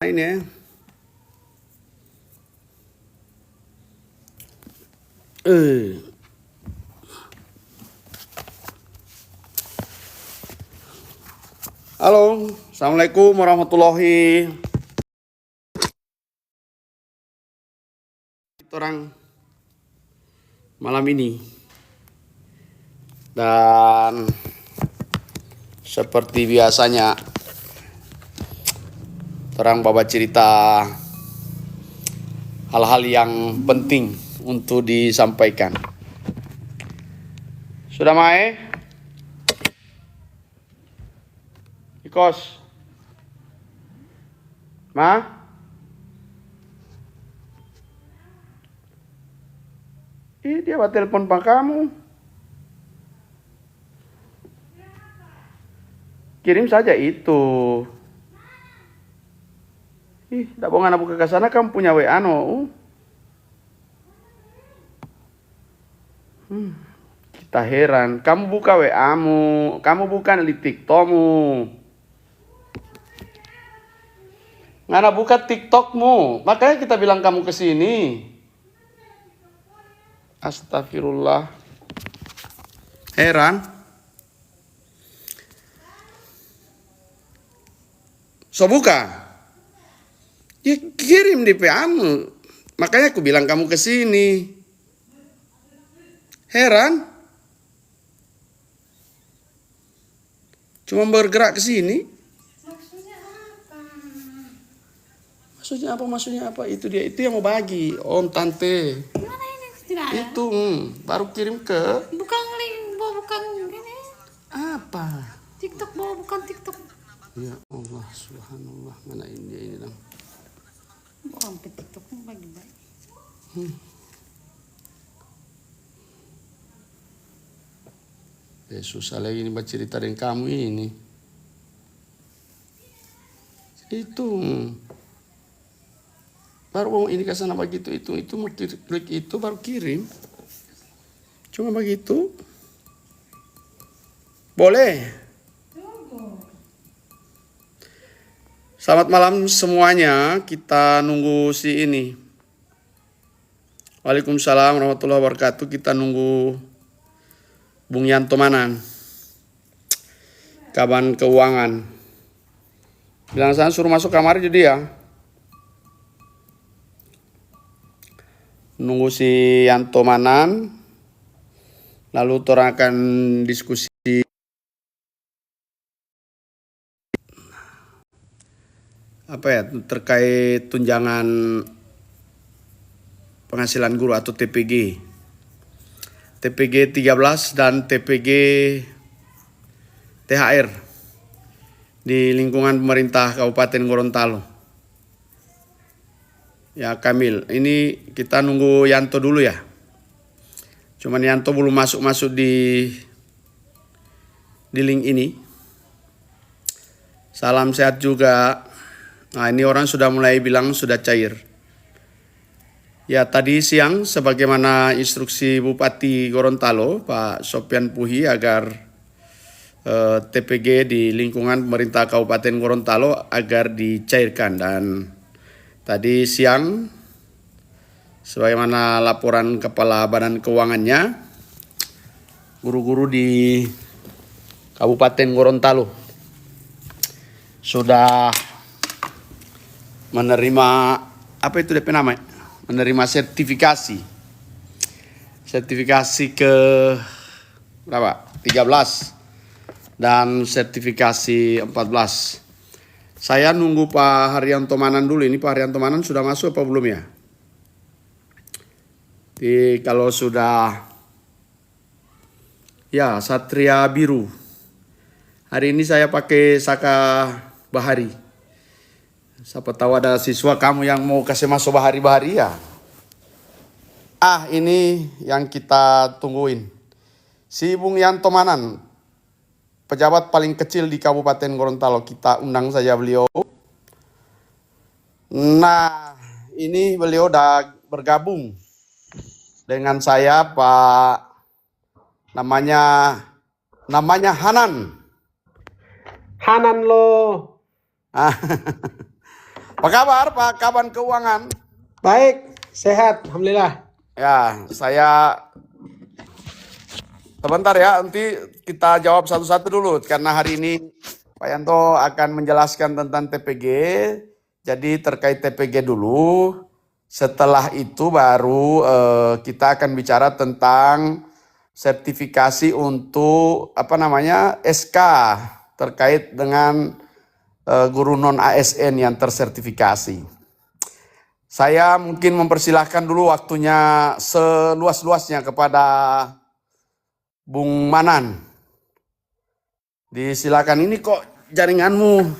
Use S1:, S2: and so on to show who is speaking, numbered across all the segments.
S1: Ini ya. Halo, assalamualaikum warahmatullahi wabarakatuh. Orang malam ini dan seperti biasanya terang bawa cerita hal-hal yang penting untuk disampaikan. Sudah Mae? Ikos? Ma? Dia buat telepon pak kamu. Kirim saja itu. Tak mau ngana buka ke sana, kamu punya WA no. Kita heran, kamu buka WA-mu, kamu bukan di TikTok-mu. Ngana buka TikTok-mu, makanya kita bilang kamu ke sini. Astagfirullah. Heran. So buka. Ya kirim di PA-mu. Makanya aku bilang kamu ke sini. Heran. Cuma bergerak ke sini. Maksudnya apa? Itu dia, itu yang mau bagi. Om, tante.
S2: Mana ini? Tidak ada.
S1: Itu, baru kirim ke.
S2: Bukan link, bukan ini.
S1: Apa?
S2: TikTok, bukan TikTok.
S1: Ya Allah, subhanallah. Mana ini dong.
S2: Bukan ke TikTok, bagi-bagi.
S1: Susah lagi nih buat cerita dengan kamu ini. Itu. Baru mau ini ke sana begitu, itu mau klik itu baru kirim. Cuma begitu. Boleh. Selamat malam semuanya. Kita nunggu si ini. Waalaikumsalam warahmatullahi wabarakatuh. Kita nunggu Bung Yanto Manan, Kaban Keuangan. Bilang sana suruh masuk kamar jadi ya. Nunggu si Yanto Manan. Lalu orang akan diskusi apa ya terkait tunjangan penghasilan guru atau TPG. TPG 13 dan TPG THR di lingkungan pemerintah Kabupaten Gorontalo. Ya Kamil, ini kita nunggu Yanto dulu ya. Cuman Yanto belum masuk di link ini. Salam sehat juga. Nah ini orang sudah mulai bilang sudah cair. Ya tadi siang sebagaimana instruksi Bupati Gorontalo Pak Sopyan Puhi agar TPG di lingkungan pemerintah Kabupaten Gorontalo agar dicairkan. Dan tadi siang sebagaimana laporan Kepala Badan Keuangannya, guru-guru di Kabupaten Gorontalo sudah menerima apa itu DP namanya? Menerima sertifikasi ke berapa? 13 dan sertifikasi 14. Saya nunggu Pak Haryanto Manan dulu. Ini Pak Haryanto Manan sudah masuk apa belum ya? Kalau sudah, ya Satria Biru. Hari ini saya pakai Saka Bahari. Siapa tahu ada siswa kamu yang mau kasih masuk bahari-bahari ya. Ini yang kita tungguin. Si Bung Yanto Manan, pejabat paling kecil di Kabupaten Gorontalo. Kita undang saja beliau. Nah, ini beliau udah bergabung dengan saya, Pak. Namanya Hanan. Hanan lo. Apa kabar Pak Kaban Keuangan?
S3: Baik, sehat, alhamdulillah.
S1: Ya, saya sebentar ya, nanti kita jawab satu-satu dulu karena hari ini Pak Yanto akan menjelaskan tentang TPG. Jadi terkait TPG dulu. Setelah itu baru kita akan bicara tentang sertifikasi untuk SK terkait dengan guru non ASN yang tersertifikasi. Saya mungkin mempersilahkan dulu waktunya seluas-luasnya kepada Bung Manan. Disilakan, ini kok jaringanmu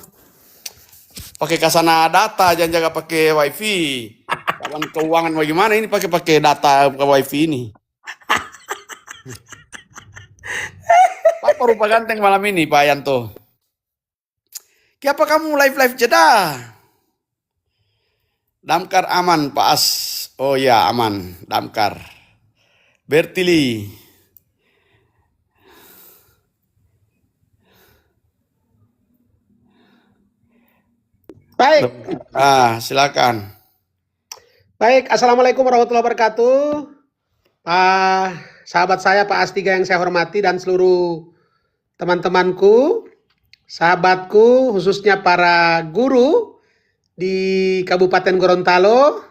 S1: pakai Kasana data, jangan jaga pakai wifi. Kawan keuangan bagaimana ini pakai data ke wifi ini? Apa rupa ganteng malam ini Pak Yanto? Kenapa kamu live jeda? Damkar aman Pak As. Oh ya aman Damkar. Bertili.
S3: Baik,
S1: Silakan.
S3: baik. Assalamualaikum warahmatullahi wabarakatuh. Sahabat saya Pak Astiga yang saya hormati dan seluruh teman-temanku, sahabatku, khususnya para guru di Kabupaten Gorontalo.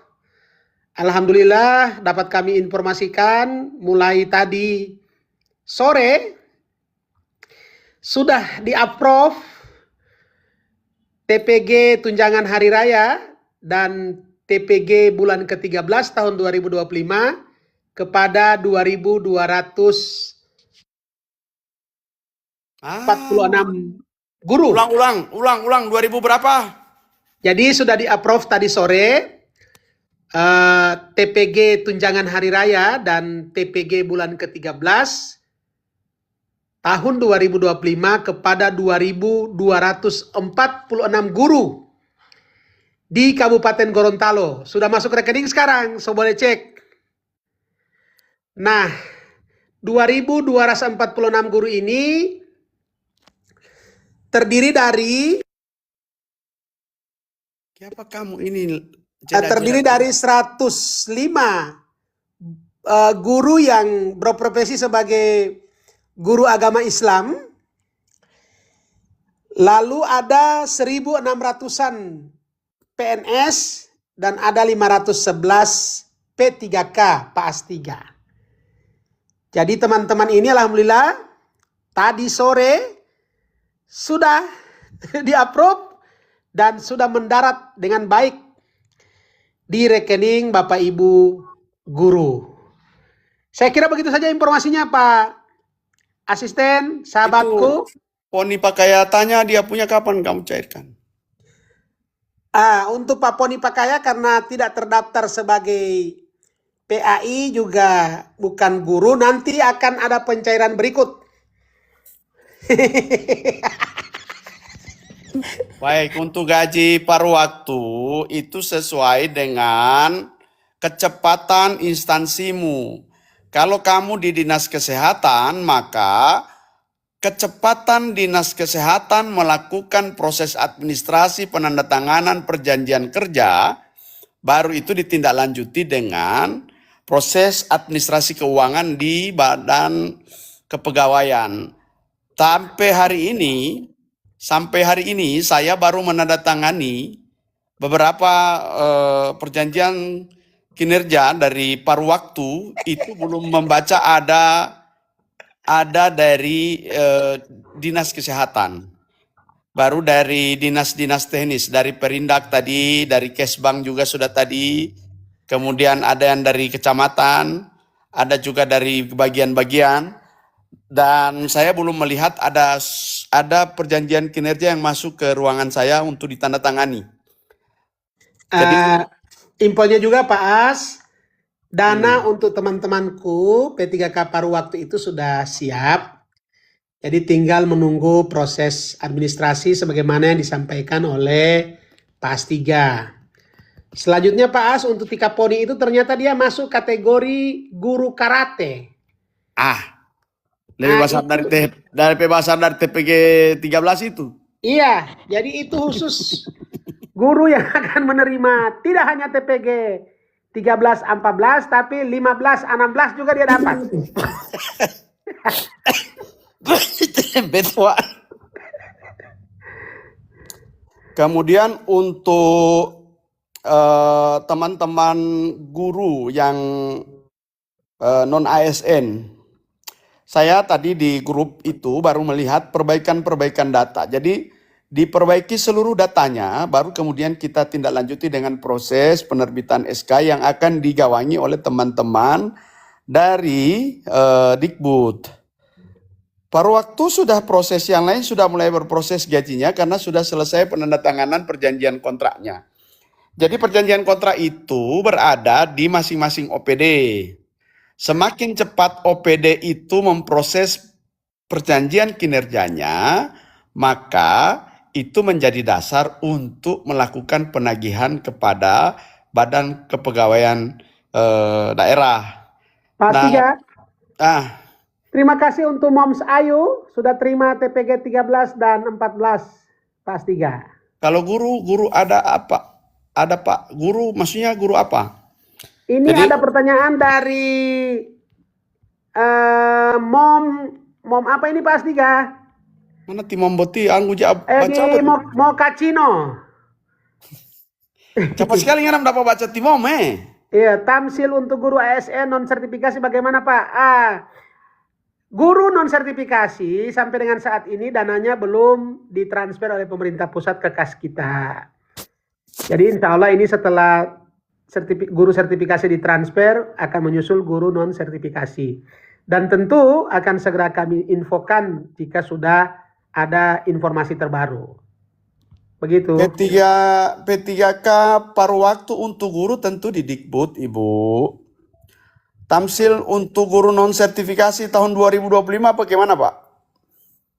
S3: Alhamdulillah dapat kami informasikan mulai tadi sore sudah di-approve TPG Tunjangan Hari Raya dan TPG bulan ke-13 tahun 2025 kepada 2.246 guru.
S1: Ulang 2000 berapa?
S3: Jadi sudah di-approve tadi sore TPG Tunjangan Hari Raya dan TPG bulan ke-13 tahun 2025 kepada 2.246 guru di Kabupaten Gorontalo. Sudah masuk rekening sekarang, so boleh cek. Nah, 2.246 guru ini terdiri dari
S1: Siapa kamu ini?
S3: terdiri dari 105 guru yang berprofesi sebagai guru agama Islam. Lalu ada 1.600-an PNS dan ada 511 P3K PAS 3. Jadi teman-teman ini alhamdulillah tadi sore sudah di-approve dan sudah mendarat dengan baik di rekening Bapak Ibu guru. Saya kira begitu saja informasinya Pak Asisten, sahabatku.
S1: Poni Pakaya tanya dia punya kapan kamu cairkan?
S3: Untuk Pak Poni Pakaya karena tidak terdaftar sebagai PAI juga bukan guru, nanti akan ada pencairan berikut.
S1: Baik, untuk gaji paruh waktu itu sesuai dengan kecepatan instansimu. Kalau kamu di Dinas Kesehatan, maka kecepatan Dinas Kesehatan melakukan proses administrasi penandatanganan perjanjian kerja, baru itu ditindaklanjuti dengan proses administrasi keuangan di Badan Kepegawaian. Sampai hari ini saya baru menandatangani beberapa perjanjian kinerja dari paruh waktu, itu belum membaca ada dari Dinas Kesehatan. Baru dari dinas-dinas teknis, dari Perindak tadi, dari Kesbang juga sudah tadi, kemudian ada yang dari kecamatan, ada juga dari bagian-bagian, dan saya belum melihat ada perjanjian kinerja yang masuk ke ruangan saya untuk ditandatangani. Jadi,
S3: infonya juga Pak As, dana untuk teman-temanku P3K paruh waktu itu sudah siap. Jadi tinggal menunggu proses administrasi sebagaimana yang disampaikan oleh Pak As 3. Selanjutnya Pak As, untuk Tika Poni itu ternyata dia masuk kategori guru karate.
S1: Lebih besar dari PBasar dari TPG 13 itu.
S3: Iya, jadi itu khusus guru yang akan menerima tidak hanya TPG 13-14 tapi 15-16 juga dia dapat.
S1: Betul. Kemudian untuk teman-teman guru yang non ASN, saya tadi di grup itu baru melihat perbaikan-perbaikan data. Jadi diperbaiki seluruh datanya, baru kemudian kita tindak lanjuti dengan proses penerbitan SK yang akan digawangi oleh teman-teman dari Dikbud. Paruh waktu sudah proses yang lain sudah mulai berproses gajinya karena sudah selesai penandatanganan perjanjian kontraknya. Jadi perjanjian kontrak itu berada di masing-masing OPD. Semakin cepat OPD itu memproses perjanjian kinerjanya, maka itu menjadi dasar untuk melakukan penagihan kepada Badan Kepegawaian daerah.
S3: Pak Astiga, terima kasih untuk Moms Ayu sudah terima TPG 13 dan 14 Pak Astiga.
S1: Kalau guru ada apa? Ada Pak guru, maksudnya guru apa?
S3: Ini
S1: Jadi,
S3: ada pertanyaan dari Mom apa ini Pak Astiga?
S1: mana Timom Boti anggu baca
S3: Di
S1: apa?
S3: Mokacino.
S1: Cepat sekali nggak dapat baca Timom
S3: Iya, tamsil untuk guru ASN non sertifikasi bagaimana Pak? Guru non sertifikasi sampai dengan saat ini dananya belum ditransfer oleh pemerintah pusat ke kas kita. Jadi insya Allah ini setelah guru sertifikasi ditransfer akan menyusul guru non sertifikasi. Dan tentu akan segera kami infokan jika sudah ada informasi terbaru. Begitu.
S1: P3K paruh waktu untuk guru tentu di Dikbud, Ibu. Tamsil untuk guru non sertifikasi tahun 2025 bagaimana Pak?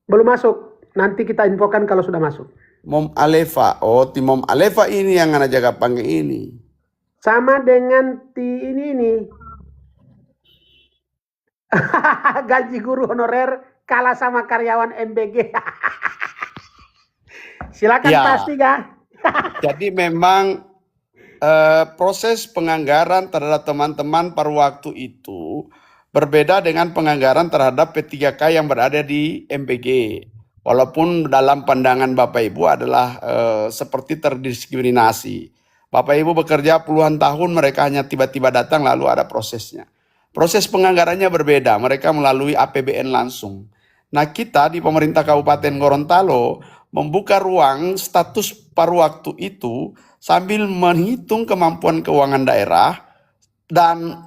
S3: Belum masuk. Nanti kita infokan kalau sudah masuk.
S1: Mom Alefa. Oh, tim Mom Alefa ini yang anak jaga panggil ini.
S3: Sama dengan ini. Gaji guru honorer kalah sama karyawan MBG. Silakan
S1: Ya.
S3: Pak Astiga.
S1: Jadi memang proses penganggaran terhadap teman-teman paruh waktu itu berbeda dengan penganggaran terhadap P3K yang berada di MBG. Walaupun dalam pandangan Bapak Ibu adalah seperti terdiskriminasi. Bapak Ibu bekerja puluhan tahun, mereka hanya tiba-tiba datang lalu ada prosesnya. Proses penganggarannya berbeda, mereka melalui APBN langsung. Nah kita di pemerintah Kabupaten Gorontalo membuka ruang status paruh waktu itu sambil menghitung kemampuan keuangan daerah dan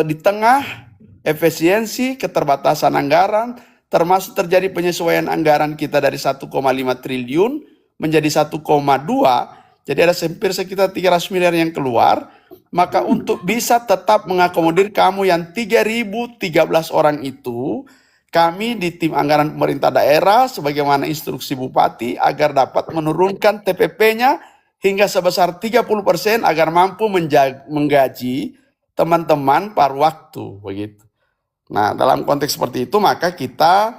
S1: di tengah efisiensi keterbatasan anggaran termasuk terjadi penyesuaian anggaran kita dari 1,5 triliun menjadi 1,2, jadi ada hampir sekitar 300 miliar yang keluar. Maka untuk bisa tetap mengakomodir kamu yang 3.013 orang itu, kami di tim anggaran pemerintah daerah sebagaimana instruksi Bupati agar dapat menurunkan TPP-nya hingga sebesar 30% agar mampu menggaji teman-teman paruh waktu begitu. Nah, dalam konteks seperti itu maka kita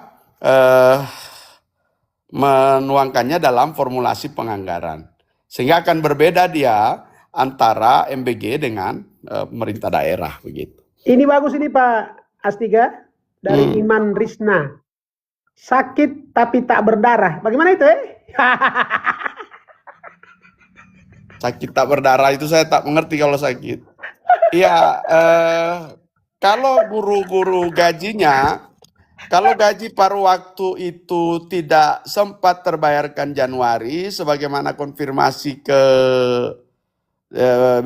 S1: menuangkannya dalam formulasi penganggaran. Sehingga akan berbeda dia antara MBG dengan pemerintah daerah begitu.
S3: Ini bagus ini Pak Astiga dari Iman Risna. Sakit tapi tak berdarah. Bagaimana itu
S1: Sakit tak berdarah itu saya tak mengerti kalau sakit. Iya, kalau guru-guru gajinya, kalau gaji paruh waktu itu tidak sempat terbayarkan Januari, sebagaimana konfirmasi ke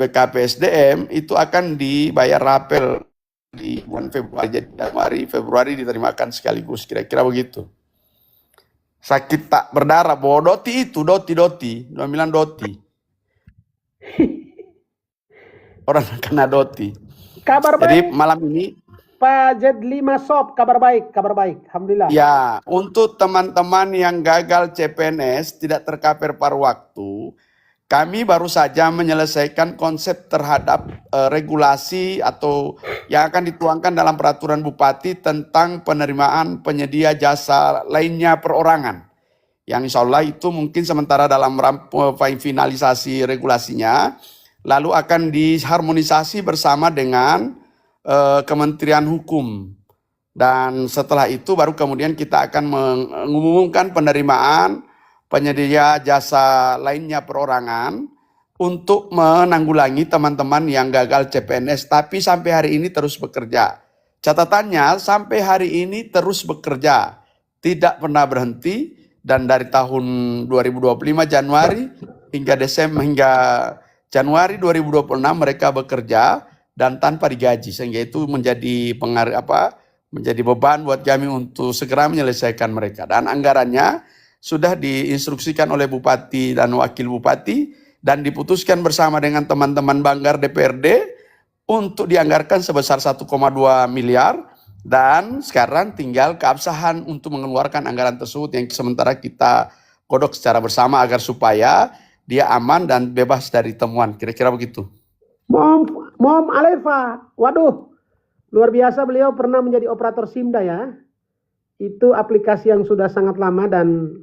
S1: BKPSDM, itu akan dibayar rapel di bulan Februari. Jadi Januari, Februari diterimakan sekaligus, kira-kira begitu. Sakit tak berdarah, bahwa doti itu, doti, bilang doti. Orang kena doti.
S3: Kabar
S1: Jadi
S3: baik
S1: malam ini
S3: Pak Z5 Sob, kabar baik. Alhamdulillah.
S1: ya, untuk teman-teman yang gagal CPNS tidak tercover paruh waktu, kami baru saja menyelesaikan konsep terhadap regulasi atau yang akan dituangkan dalam peraturan Bupati tentang penerimaan penyedia jasa lainnya perorangan. yang insya Allah itu mungkin sementara dalam finalisasi regulasinya, lalu akan diharmonisasi bersama dengan Kementerian Hukum. Dan setelah itu baru kemudian kita akan mengumumkan penerimaan penyedia jasa lainnya perorangan untuk menanggulangi teman-teman yang gagal CPNS, tapi sampai hari ini terus bekerja. Catatannya sampai hari ini terus bekerja, tidak pernah berhenti, dan dari tahun 2025 Januari hingga Januari 2026 mereka bekerja dan tanpa digaji, sehingga itu menjadi menjadi beban buat kami untuk segera menyelesaikan mereka. Dan anggarannya sudah diinstruksikan oleh Bupati dan Wakil Bupati dan diputuskan bersama dengan teman-teman Banggar DPRD untuk dianggarkan sebesar 1,2 miliar, dan sekarang tinggal keabsahan untuk mengeluarkan anggaran tersebut yang sementara kita godok secara bersama agar supaya dia aman dan bebas dari temuan. Kira-kira begitu.
S3: Mom Alefa, waduh, luar biasa, beliau pernah menjadi operator Simda ya. Itu aplikasi yang sudah sangat lama dan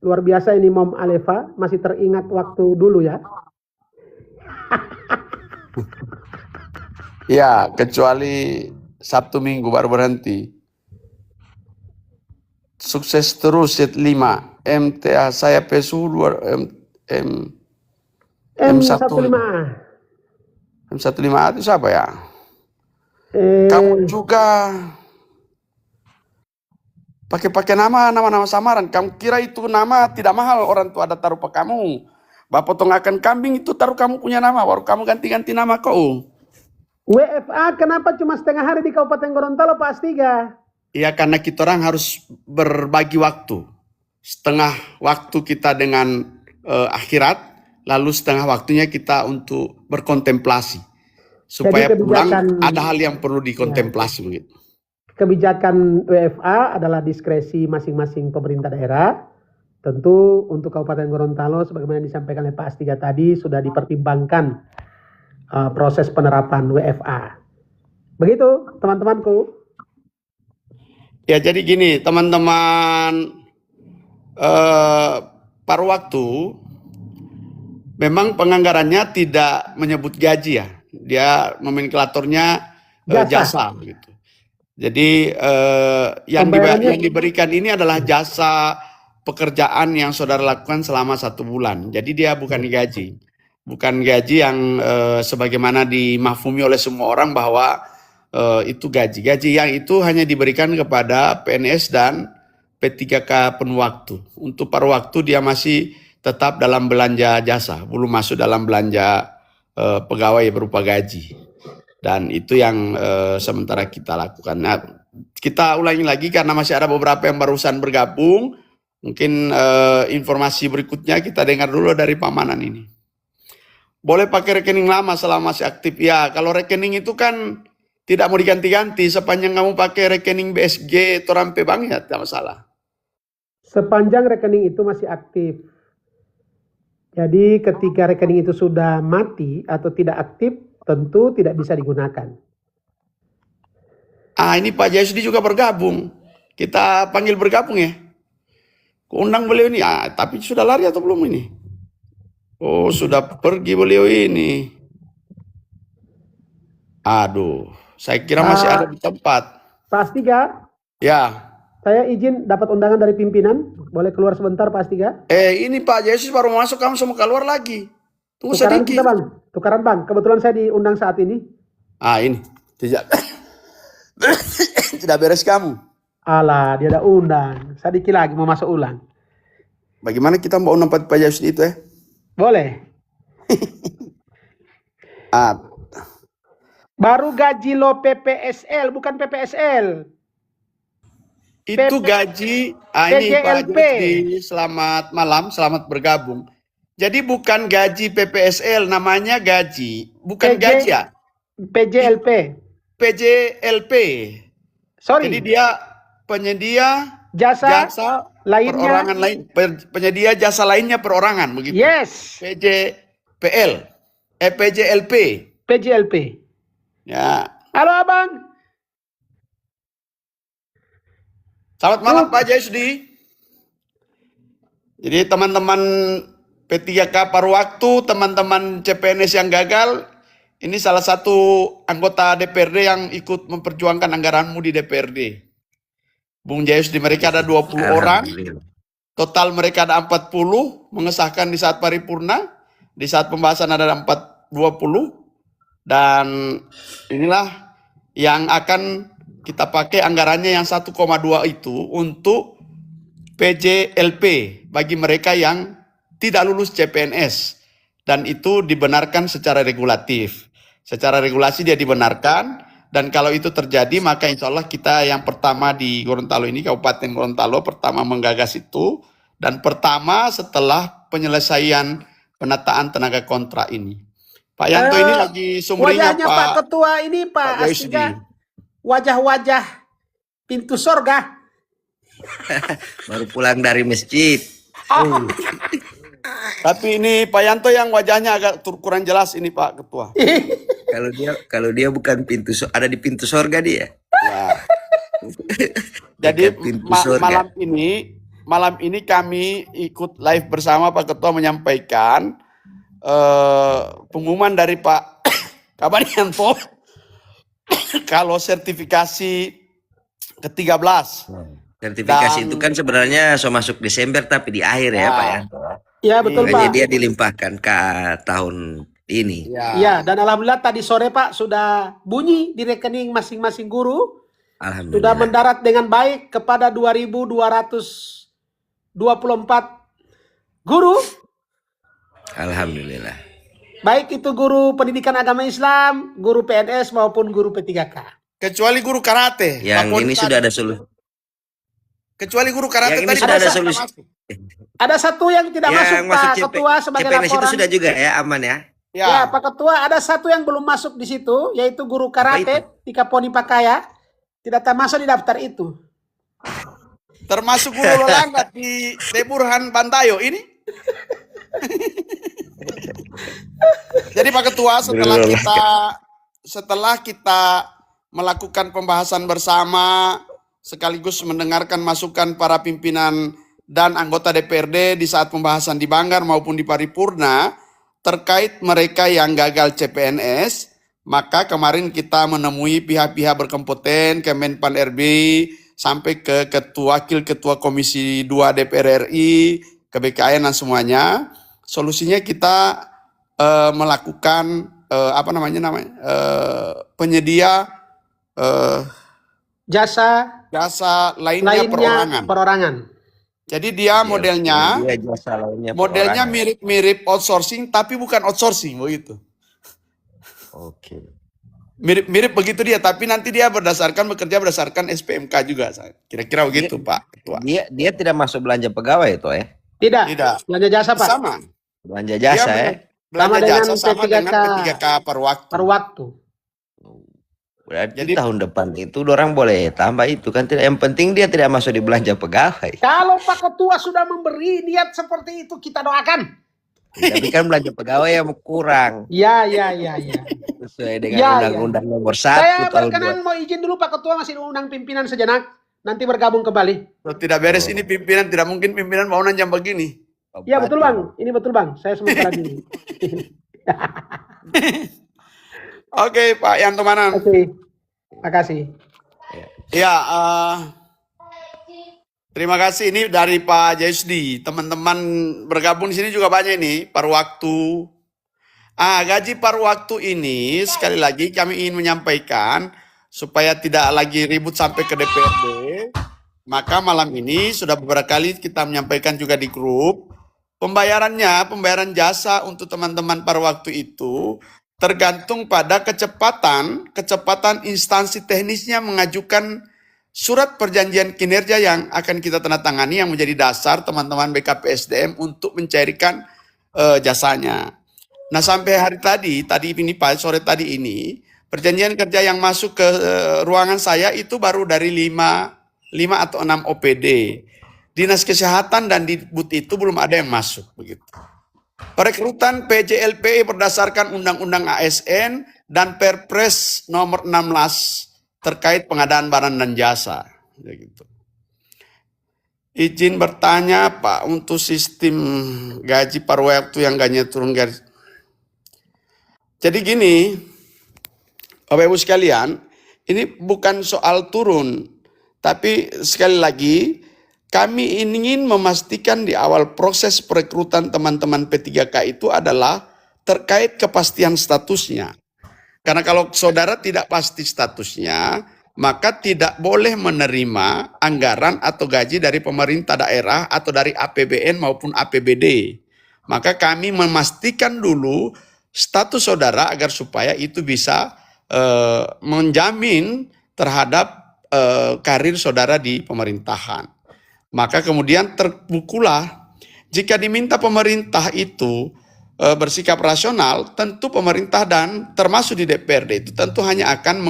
S3: luar biasa ini Mom Alefa, masih teringat waktu dulu ya.
S1: Ya, kecuali Sabtu Minggu baru berhenti. Sukses terus set 5. MTA saya PSU 2
S3: M15A.
S1: M15A itu siapa ya? Kamu juga pakai nama samaran. Kamu kira itu nama tidak mahal, orang tua ada taruh pak kamu. Bapak potong akan kambing itu taruh kamu punya nama, baru kamu ganti-ganti nama kau.
S3: WFA kenapa cuma setengah hari di Kabupaten Gorontalo Pak Astiga?
S1: Ya karena kita orang harus berbagi waktu. Setengah waktu kita dengan akhirat, lalu setengah waktunya kita untuk berkontemplasi. Supaya pulang ada hal yang perlu dikontemplasi begitu.
S3: Kebijakan WFA adalah diskresi masing-masing pemerintah daerah. Tentu untuk Kabupaten Gorontalo sebagaimana disampaikan oleh Pak Astiga tadi sudah dipertimbangkan proses penerapan WFA. Begitu teman-temanku.
S1: Ya jadi gini teman-teman, paruh waktu memang penganggarannya tidak menyebut gaji ya. Dia nomenklaturnya jasa gitu. Jadi yang diberikan ini adalah jasa pekerjaan yang saudara lakukan selama 1 bulan. Jadi dia bukan gaji. Bukan gaji yang sebagaimana dimafhumi oleh semua orang bahwa itu gaji. Gaji yang itu hanya diberikan kepada PNS dan P3K penuh waktu. Untuk paruh waktu dia masih tetap dalam belanja jasa, belum masuk dalam belanja pegawai berupa gaji. Dan itu yang sementara kita lakukan. Nah, kita ulangi lagi karena masih ada beberapa yang barusan bergabung. Mungkin informasi berikutnya kita dengar dulu dari Pak Manan ini. Boleh pakai rekening lama selama masih aktif. Ya, kalau rekening itu kan tidak mau diganti-ganti. Sepanjang kamu pakai rekening BSG Torampe Bank ya tidak masalah.
S3: Sepanjang rekening itu masih aktif. Jadi ketika rekening itu sudah mati atau tidak aktif, tentu tidak bisa digunakan.
S1: Ini Pak Jayusdi juga bergabung. Kita panggil bergabung ya. Undang beliau ini. Tapi sudah lari atau belum ini? Oh, sudah pergi beliau ini. Aduh, saya kira masih ada di tempat.
S3: Pak Astiga?
S1: Ya.
S3: Saya izin dapat undangan dari pimpinan. Boleh keluar sebentar Pak Astiga?
S1: Ini Pak Yesus baru masuk, kamu semua keluar lagi. Tunggu
S3: tukaran
S1: sedikit.
S3: Kita, Bang. Tukaran Bang. Kebetulan saya diundang saat ini.
S1: Ini. Tidak beres kamu.
S3: Alah, dia ada undang. Saya dikit lagi mau masuk ulang.
S1: Bagaimana kita mau undang Pak Yesus itu ya?
S3: Boleh. Baru gaji lo PPSL, bukan PPSL.
S1: Itu gaji, ini Pak Yesus, selamat malam, selamat bergabung. Jadi bukan gaji PPSL, namanya gaji, bukan gaji ya?
S3: PJLP.
S1: PJLP. Sorry. Jadi dia penyedia jasa lainnya, perorangan lain, penyedia jasa lainnya perorangan begitu.
S3: Yes.
S1: PJPL, PJLP.
S3: PJLP.
S1: Ya.
S3: Halo Abang.
S1: Selamat malam Pak Jayusdi. Jadi teman-teman P3K paruh waktu, teman-teman CPNS yang gagal, ini salah satu anggota DPRD yang ikut memperjuangkan anggaranmu di DPRD. Bung Jayus, di mereka ada 20 orang,
S4: Alhamdulillah.
S1: total mereka ada 40, mengesahkan di saat paripurna, di saat pembahasan ada 20, dan inilah yang akan kita pakai anggarannya yang 1,2 itu untuk PJLP bagi mereka yang tidak lulus CPNS, dan itu dibenarkan secara regulatif. Secara regulasi dia dibenarkan, dan kalau itu terjadi maka insya Allah kita yang pertama di Gorontalo ini, Kabupaten Gorontalo pertama menggagas itu, dan pertama setelah penyelesaian penataan tenaga kontrak ini. Pak Yanto ini lagi sumringah
S3: Wajahnya Pak Ketua ini Pak
S1: Yusdi.
S3: Astiga, wajah-wajah pintu sorga.
S4: Baru pulang dari masjid.
S1: Tapi ini Pak Yanto yang wajahnya agak kurang jelas ini Pak Ketua.
S4: Kalau dia bukan ada di pintu sorga dia.
S1: Ya. Jadi
S4: Bukan pintu surga.
S1: malam ini kami ikut live bersama Pak Ketua menyampaikan pengumuman dari Pak Kabanianto kalau sertifikasi ke-13.
S4: Sertifikasi itu kan sebenarnya masuk Desember tapi di akhir ya Pak ya.
S3: Ya betul
S4: Makanya
S3: Pak.
S4: dia dilimpahkan ke tahun ini.
S3: Ya, dan alhamdulillah tadi sore Pak sudah bunyi di rekening masing-masing guru.
S4: Alhamdulillah.
S3: Sudah mendarat dengan baik kepada 2.224 guru.
S4: Alhamdulillah.
S3: Baik itu guru pendidikan agama Islam, guru PNS maupun guru P3K.
S1: Kecuali guru karate.
S4: Yang
S1: Pak
S4: ini
S1: Poni
S4: sudah
S1: tadi.
S4: ada solusi.
S1: Kecuali guru karate
S4: Yang ini
S1: tadi
S4: sudah ada
S1: Pak
S4: solusi.
S1: masuk.
S3: Ada satu yang tidak masuk Pak Ketua sebagai
S4: CPNS itu
S3: laporan.
S4: sudah juga ya aman ya.
S3: Ya Pak Ketua, ada satu yang belum masuk di situ, yaitu guru karate Tika Poni Pakaya. Tidak termasuk di daftar itu.
S1: Termasuk guru lolanggat di Deburhan Bantayo ini. Jadi Pak Ketua, setelah kita melakukan pembahasan bersama sekaligus mendengarkan masukan para pimpinan dan anggota DPRD di saat pembahasan di Banggar maupun di paripurna terkait mereka yang gagal CPNS, maka kemarin kita menemui pihak-pihak berkompeten, Kemenpan RB, sampai ke wakil ketua Komisi 2 DPR RI, ke BKN dan semuanya. Solusinya kita melakukan penyedia jasa lainnya
S3: perorangan.
S1: Jadi dia modelnya mirip-mirip outsourcing, tapi bukan outsourcing begitu.
S4: Oke.
S1: Mirip-mirip begitu dia, tapi nanti dia bekerja berdasarkan SPMK juga. Kira-kira begitu Pak Ketua.
S4: Dia tidak masuk belanja pegawai itu ya?
S3: Tidak. Belanja jasa Pak.
S1: Sama.
S4: Belanja jasa ya?
S1: Belanja jasa sama
S3: P3K
S1: dengan P3K per waktu.
S4: Berarti
S1: Jadi
S4: tahun depan itu orang boleh tambah itu kan, tidak. Yang penting dia tidak masuk di belanja pegawai.
S3: Kalau Pak Ketua sudah memberi niat seperti itu, kita doakan.
S4: Tapi kan belanja pegawai yang kurang.
S3: Ya.
S4: Sesuai dengan Undang-Undang nomor 1
S3: Saya
S4: tahun
S3: berkenan mau izin dulu Pak Ketua, masih undang pimpinan sejenak. Nanti bergabung kembali.
S1: tidak beres ini pimpinan, tidak mungkin pimpinan bangunan jam begini.
S3: Iya betul Bang, ini betul Bang. Saya sementara dulu.
S1: Oke Pak Yanto Manan.
S3: Oke, makasih.
S1: Ya, terima kasih ini dari Pak Jayusdi. Teman-teman bergabung di sini juga banyak nih, paruh waktu. Gaji paruh waktu ini sekali lagi kami ingin menyampaikan supaya tidak lagi ribut sampai ke DPRD. Maka malam ini sudah beberapa kali kita menyampaikan juga di grup, pembayaran jasa untuk teman-teman paruh waktu itu tergantung pada kecepatan instansi teknisnya mengajukan surat perjanjian kinerja yang akan kita tanda tangani, yang menjadi dasar teman-teman BKPSDM untuk mencairkan jasanya. Nah sampai hari tadi ini Pak, sore tadi ini, perjanjian kerja yang masuk ke ruangan saya itu baru dari 5 atau 6 OPD. Dinas Kesehatan dan di BUT itu belum ada yang masuk begitu. Perekrutan PJLP berdasarkan Undang-Undang ASN dan Perpres nomor 16 terkait pengadaan barang dan jasa. Begitu. Izin bertanya Pak, untuk sistem gaji paruh waktu yang gajinya turun garis. Jadi gini, Bapak Ibu sekalian, ini bukan soal turun, tapi sekali lagi kami ingin memastikan di awal proses perekrutan teman-teman P3K itu adalah terkait kepastian statusnya. Karena kalau saudara tidak pasti statusnya, maka tidak boleh menerima anggaran atau gaji dari pemerintah daerah atau dari APBN maupun APBD. Maka kami memastikan dulu status saudara agar supaya itu bisa menjamin terhadap karir saudara di pemerintahan. Maka kemudian terbukulah jika diminta pemerintah itu bersikap rasional, tentu pemerintah dan termasuk di DPRD itu tentu hanya akan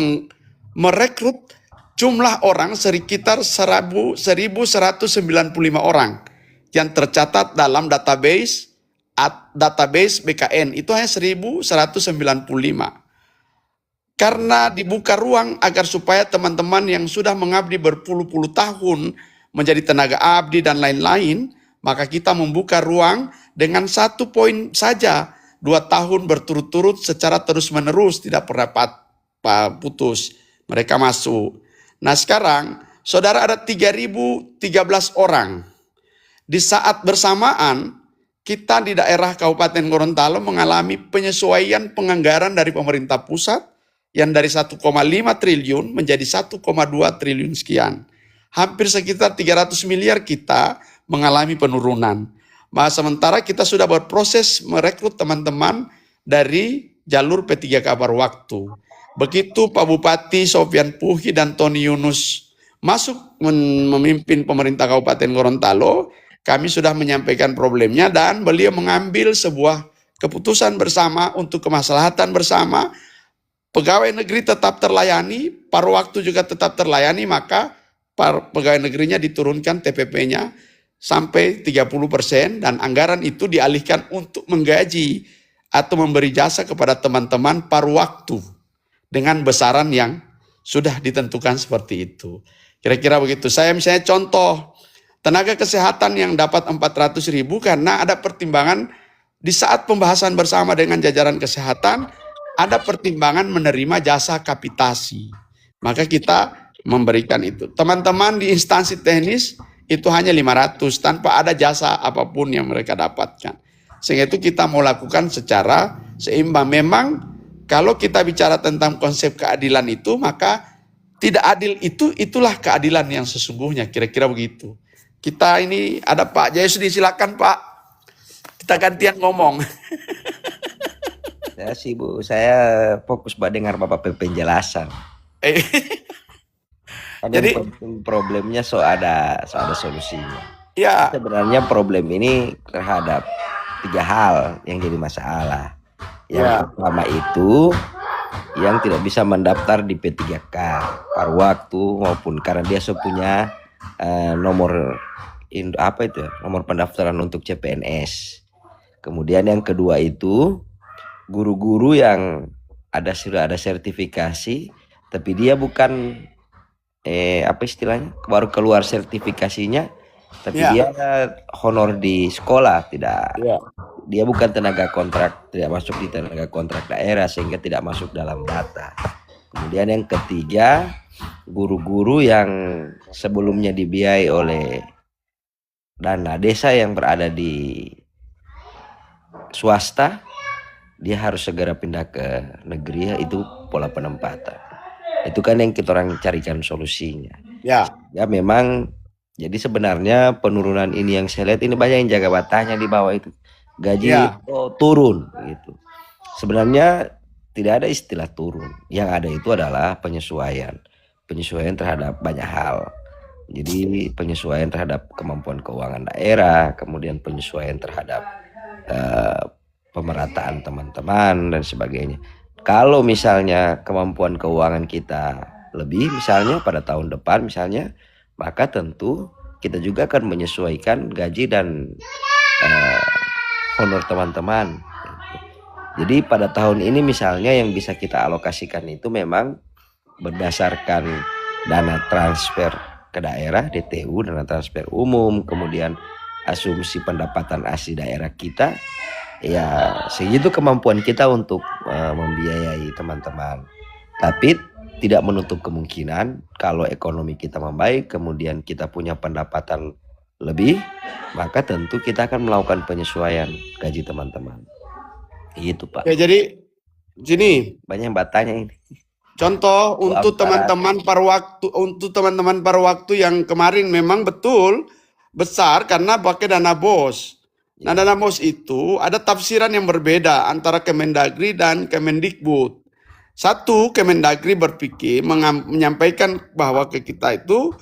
S1: merekrut jumlah orang sekitar 1.195 orang yang tercatat dalam database BKN, itu hanya 1.195. Karena dibuka ruang agar supaya teman-teman yang sudah mengabdi berpuluh-puluh tahun menjadi tenaga abdi dan lain-lain, maka kita membuka ruang dengan 1 poin saja, 2 tahun berturut-turut secara terus-menerus, tidak pernah putus. Mereka masuk. Nah sekarang, saudara ada 3.013 orang. Di saat bersamaan, kita di daerah Kabupaten Gorontalo mengalami penyesuaian penganggaran dari pemerintah pusat yang dari 1,5 triliun menjadi 1,2 triliun sekian. Hampir sekitar 300 miliar kita mengalami penurunan. Sementara kita sudah berproses merekrut teman-teman dari jalur P3K paruh waktu. Begitu Pak Bupati Sopyan Puhi dan Tony Yunus masuk memimpin pemerintah Kabupaten Gorontalo, kami sudah menyampaikan problemnya dan beliau mengambil sebuah keputusan bersama untuk kemaslahatan bersama. Pegawai negeri tetap terlayani, paruh waktu juga tetap terlayani, maka pegawai negerinya diturunkan TPP-nya sampai 30% dan anggaran itu dialihkan untuk menggaji atau memberi jasa kepada teman-teman paruh waktu dengan besaran yang sudah ditentukan seperti itu. Kira-kira begitu. Saya misalnya contoh, tenaga kesehatan yang dapat 400.000 karena ada pertimbangan di saat pembahasan bersama dengan jajaran kesehatan, ada pertimbangan menerima jasa kapitasi. Maka kita memberikan itu. Teman-teman di instansi teknis itu hanya 500 tanpa ada jasa apapun yang mereka dapatkan. Sehingga itu kita mau lakukan secara seimbang. Memang kalau kita bicara tentang konsep keadilan itu, maka tidak adil itulah keadilan yang sesungguhnya, kira-kira begitu. Kita ini ada Pak Jayasudi, silakan Pak. Kita gantian ngomong.
S4: Saya sibuk, saya fokus dengar Bapak penjelasan.
S1: Jadi
S4: problemnya ada solusinya.
S1: ya,
S4: Sebenarnya problem ini terhadap 3 hal yang jadi masalah. Yang pertama itu yang tidak bisa mendaftar di P3K paruh waktu maupun karena dia punya nomor nomor pendaftaran untuk CPNS. Kemudian yang kedua itu guru-guru yang sudah ada sertifikasi tapi dia bukan baru keluar sertifikasinya tapi dia honor di sekolah, tidak dia bukan tenaga kontrak, tidak masuk di tenaga kontrak daerah sehingga tidak masuk dalam data. Kemudian yang ketiga, guru-guru yang sebelumnya dibiayai oleh dana desa yang berada di swasta, dia harus segera pindah ke negeri, itu pola penempatan. Itu kan yang kita orang carikan solusinya. Ya memang, jadi sebenarnya penurunan ini yang saya lihat ini banyak yang jaga batanya di bawah itu. Gaji turun gitu. Sebenarnya tidak ada istilah turun. Yang ada itu adalah penyesuaian terhadap banyak hal. Jadi penyesuaian terhadap kemampuan keuangan daerah, kemudian penyesuaian terhadap pemerataan teman-teman dan sebagainya. Kalau misalnya kemampuan keuangan kita lebih, misalnya pada tahun depan misalnya, maka tentu kita juga akan menyesuaikan gaji dan honor teman-teman. Jadi pada tahun ini misalnya yang bisa kita alokasikan itu memang berdasarkan dana transfer ke daerah, DTU, dana transfer umum, kemudian asumsi pendapatan asli daerah kita, ya segitu kemampuan kita untuk membiayai teman-teman. Tapi tidak menutup kemungkinan kalau ekonomi kita membaik, kemudian kita punya pendapatan lebih, maka tentu kita akan melakukan penyesuaian gaji teman-teman. Itu Pak.
S1: Ya, jadi sini
S4: Banyak yang bertanya ini.
S1: contoh untuk teman-teman paruh waktu yang kemarin memang betul besar karena pakai dana BOS. Nah, dana BOS itu ada tafsiran yang berbeda antara Kemendagri dan Kemendikbud. Satu, Kemendagri berpikir menyampaikan bahwa ke kita itu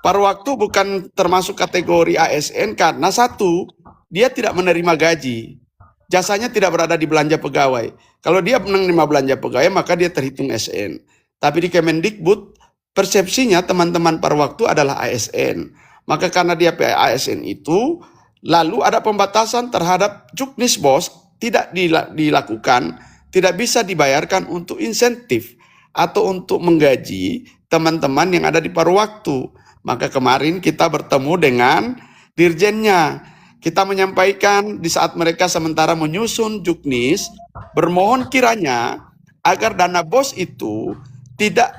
S1: paruh waktu bukan termasuk kategori ASN karena satu, dia tidak menerima gaji. Jasanya tidak berada di belanja pegawai. Kalau dia menerima belanja pegawai, maka dia terhitung SN. Tapi di Kemendikbud, persepsinya teman-teman paruh waktu adalah ASN. Maka karena dia ASN itu, lalu ada pembatasan terhadap juknis BOS tidak dilakukan, tidak bisa dibayarkan untuk insentif atau untuk menggaji teman-teman yang ada di paruh waktu. Maka kemarin kita bertemu dengan dirjennya. Kita menyampaikan di saat mereka sementara menyusun juknis, bermohon kiranya agar dana BOS itu tidak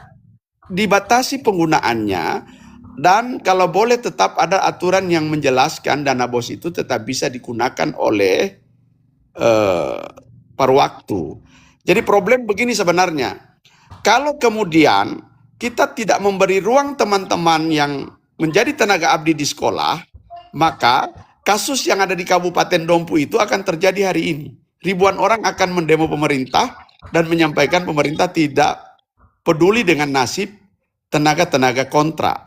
S1: dibatasi penggunaannya, dan kalau boleh tetap ada aturan yang menjelaskan dana BOS itu tetap bisa digunakan oleh paruh waktu. Jadi problem begini sebenarnya, kalau kemudian kita tidak memberi ruang teman-teman yang menjadi tenaga abdi di sekolah, maka kasus yang ada di Kabupaten Dompu itu akan terjadi hari ini. Ribuan orang akan mendemo pemerintah dan menyampaikan pemerintah tidak peduli dengan nasib tenaga-tenaga kontrak.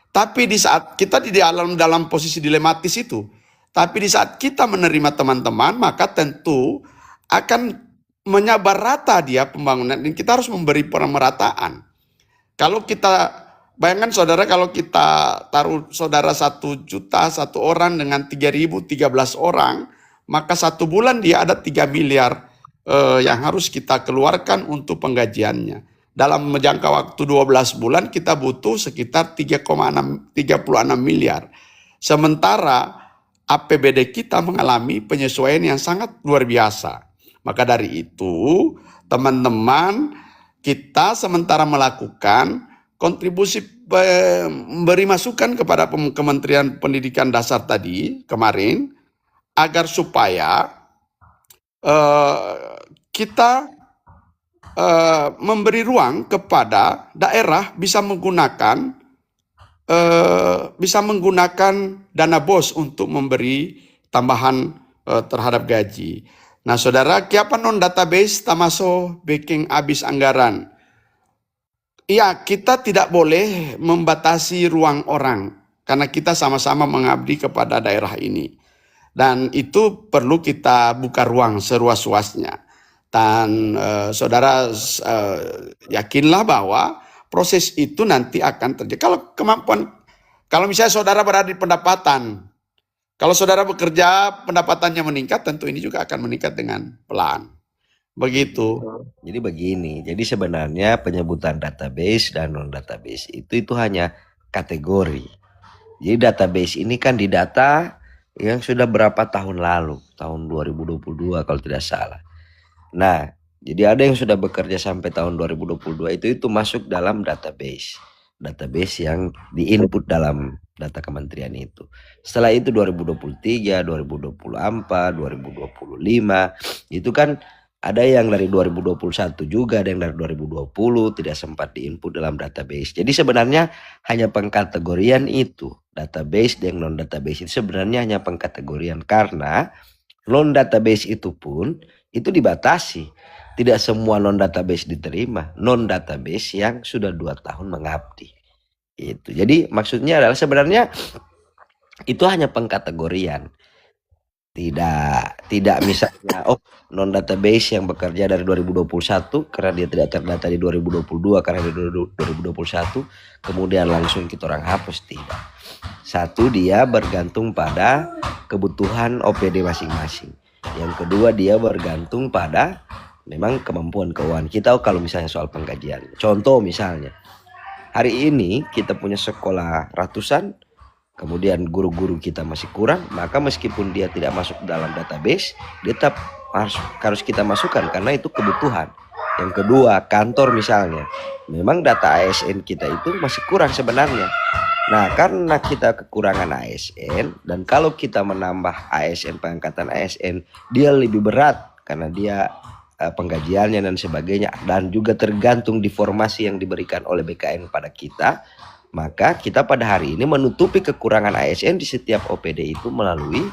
S1: Tapi di saat kita di dalam posisi dilematis itu, tapi di saat kita menerima teman-teman, maka tentu akan menyabar rata dia pembangunan, dan kita harus memberi pemerataan. Kalau kita bayangkan saudara, kalau kita taruh saudara 1 juta satu orang dengan 3.000 13 orang, maka satu bulan dia ada 3 miliar yang harus kita keluarkan untuk penggajiannya. Dalam jangka waktu 12 bulan kita butuh sekitar 36 miliar. Sementara APBD kita mengalami penyesuaian yang sangat luar biasa. Maka dari itu teman-teman, kita sementara melakukan kontribusi memberi masukan kepada Kementerian Pendidikan Dasar tadi kemarin agar supaya kita memberi ruang kepada daerah bisa menggunakan dana BOS untuk memberi tambahan terhadap gaji. Nah, saudara, kiapa non database tamaso baking habis anggaran. Iya, kita tidak boleh membatasi ruang orang karena kita sama-sama mengabdi kepada daerah ini. Dan itu perlu kita buka ruang seluas-luasnya. Dan saudara yakinlah bahwa proses itu nanti akan terjadi. Kalau misalnya saudara berada di pendapatan, kalau saudara bekerja pendapatannya meningkat, tentu ini juga akan meningkat dengan pelan. Begitu.
S4: Jadi begini, jadi sebenarnya penyebutan database dan non-database itu hanya kategori. Jadi database ini kan didata yang sudah berapa tahun lalu, tahun 2022 kalau tidak salah. Nah, jadi ada yang sudah bekerja sampai tahun 2022 itu masuk dalam database yang diinput dalam data kementerian itu. Setelah itu 2023, 2024, 2025 itu kan ada yang dari 2021 juga, ada yang dari 2020 tidak sempat diinput dalam database. Jadi sebenarnya hanya pengkategorian itu, database dan non database itu sebenarnya hanya pengkategorian, karena non database itu pun itu dibatasi. Tidak semua non database diterima, non database yang sudah 2 tahun mengabdi. Itu. Jadi maksudnya adalah sebenarnya itu hanya pengkategorian. Tidak misalnya non database yang bekerja dari 2021 karena dia tidak terdata di 2022 karena di 2021 kemudian langsung kita orang hapus, tidak. Satu, dia bergantung pada kebutuhan OPD masing-masing. Yang kedua, dia bergantung pada memang kemampuan keuangan kita kalau misalnya soal penggajian. Contoh misalnya hari ini kita punya sekolah ratusan, kemudian guru-guru kita masih kurang, maka meskipun dia tidak masuk dalam database, dia tetap harus kita masukkan karena itu kebutuhan. Yang kedua, kantor misalnya, memang data ASN kita itu masih kurang sebenarnya. Nah, karena kita kekurangan ASN, dan kalau kita menambah ASN, pengangkatan ASN, dia lebih berat karena dia penggajiannya dan sebagainya, dan juga tergantung di formasi yang diberikan oleh BKN pada kita, maka kita pada hari ini menutupi kekurangan ASN di setiap OPD itu melalui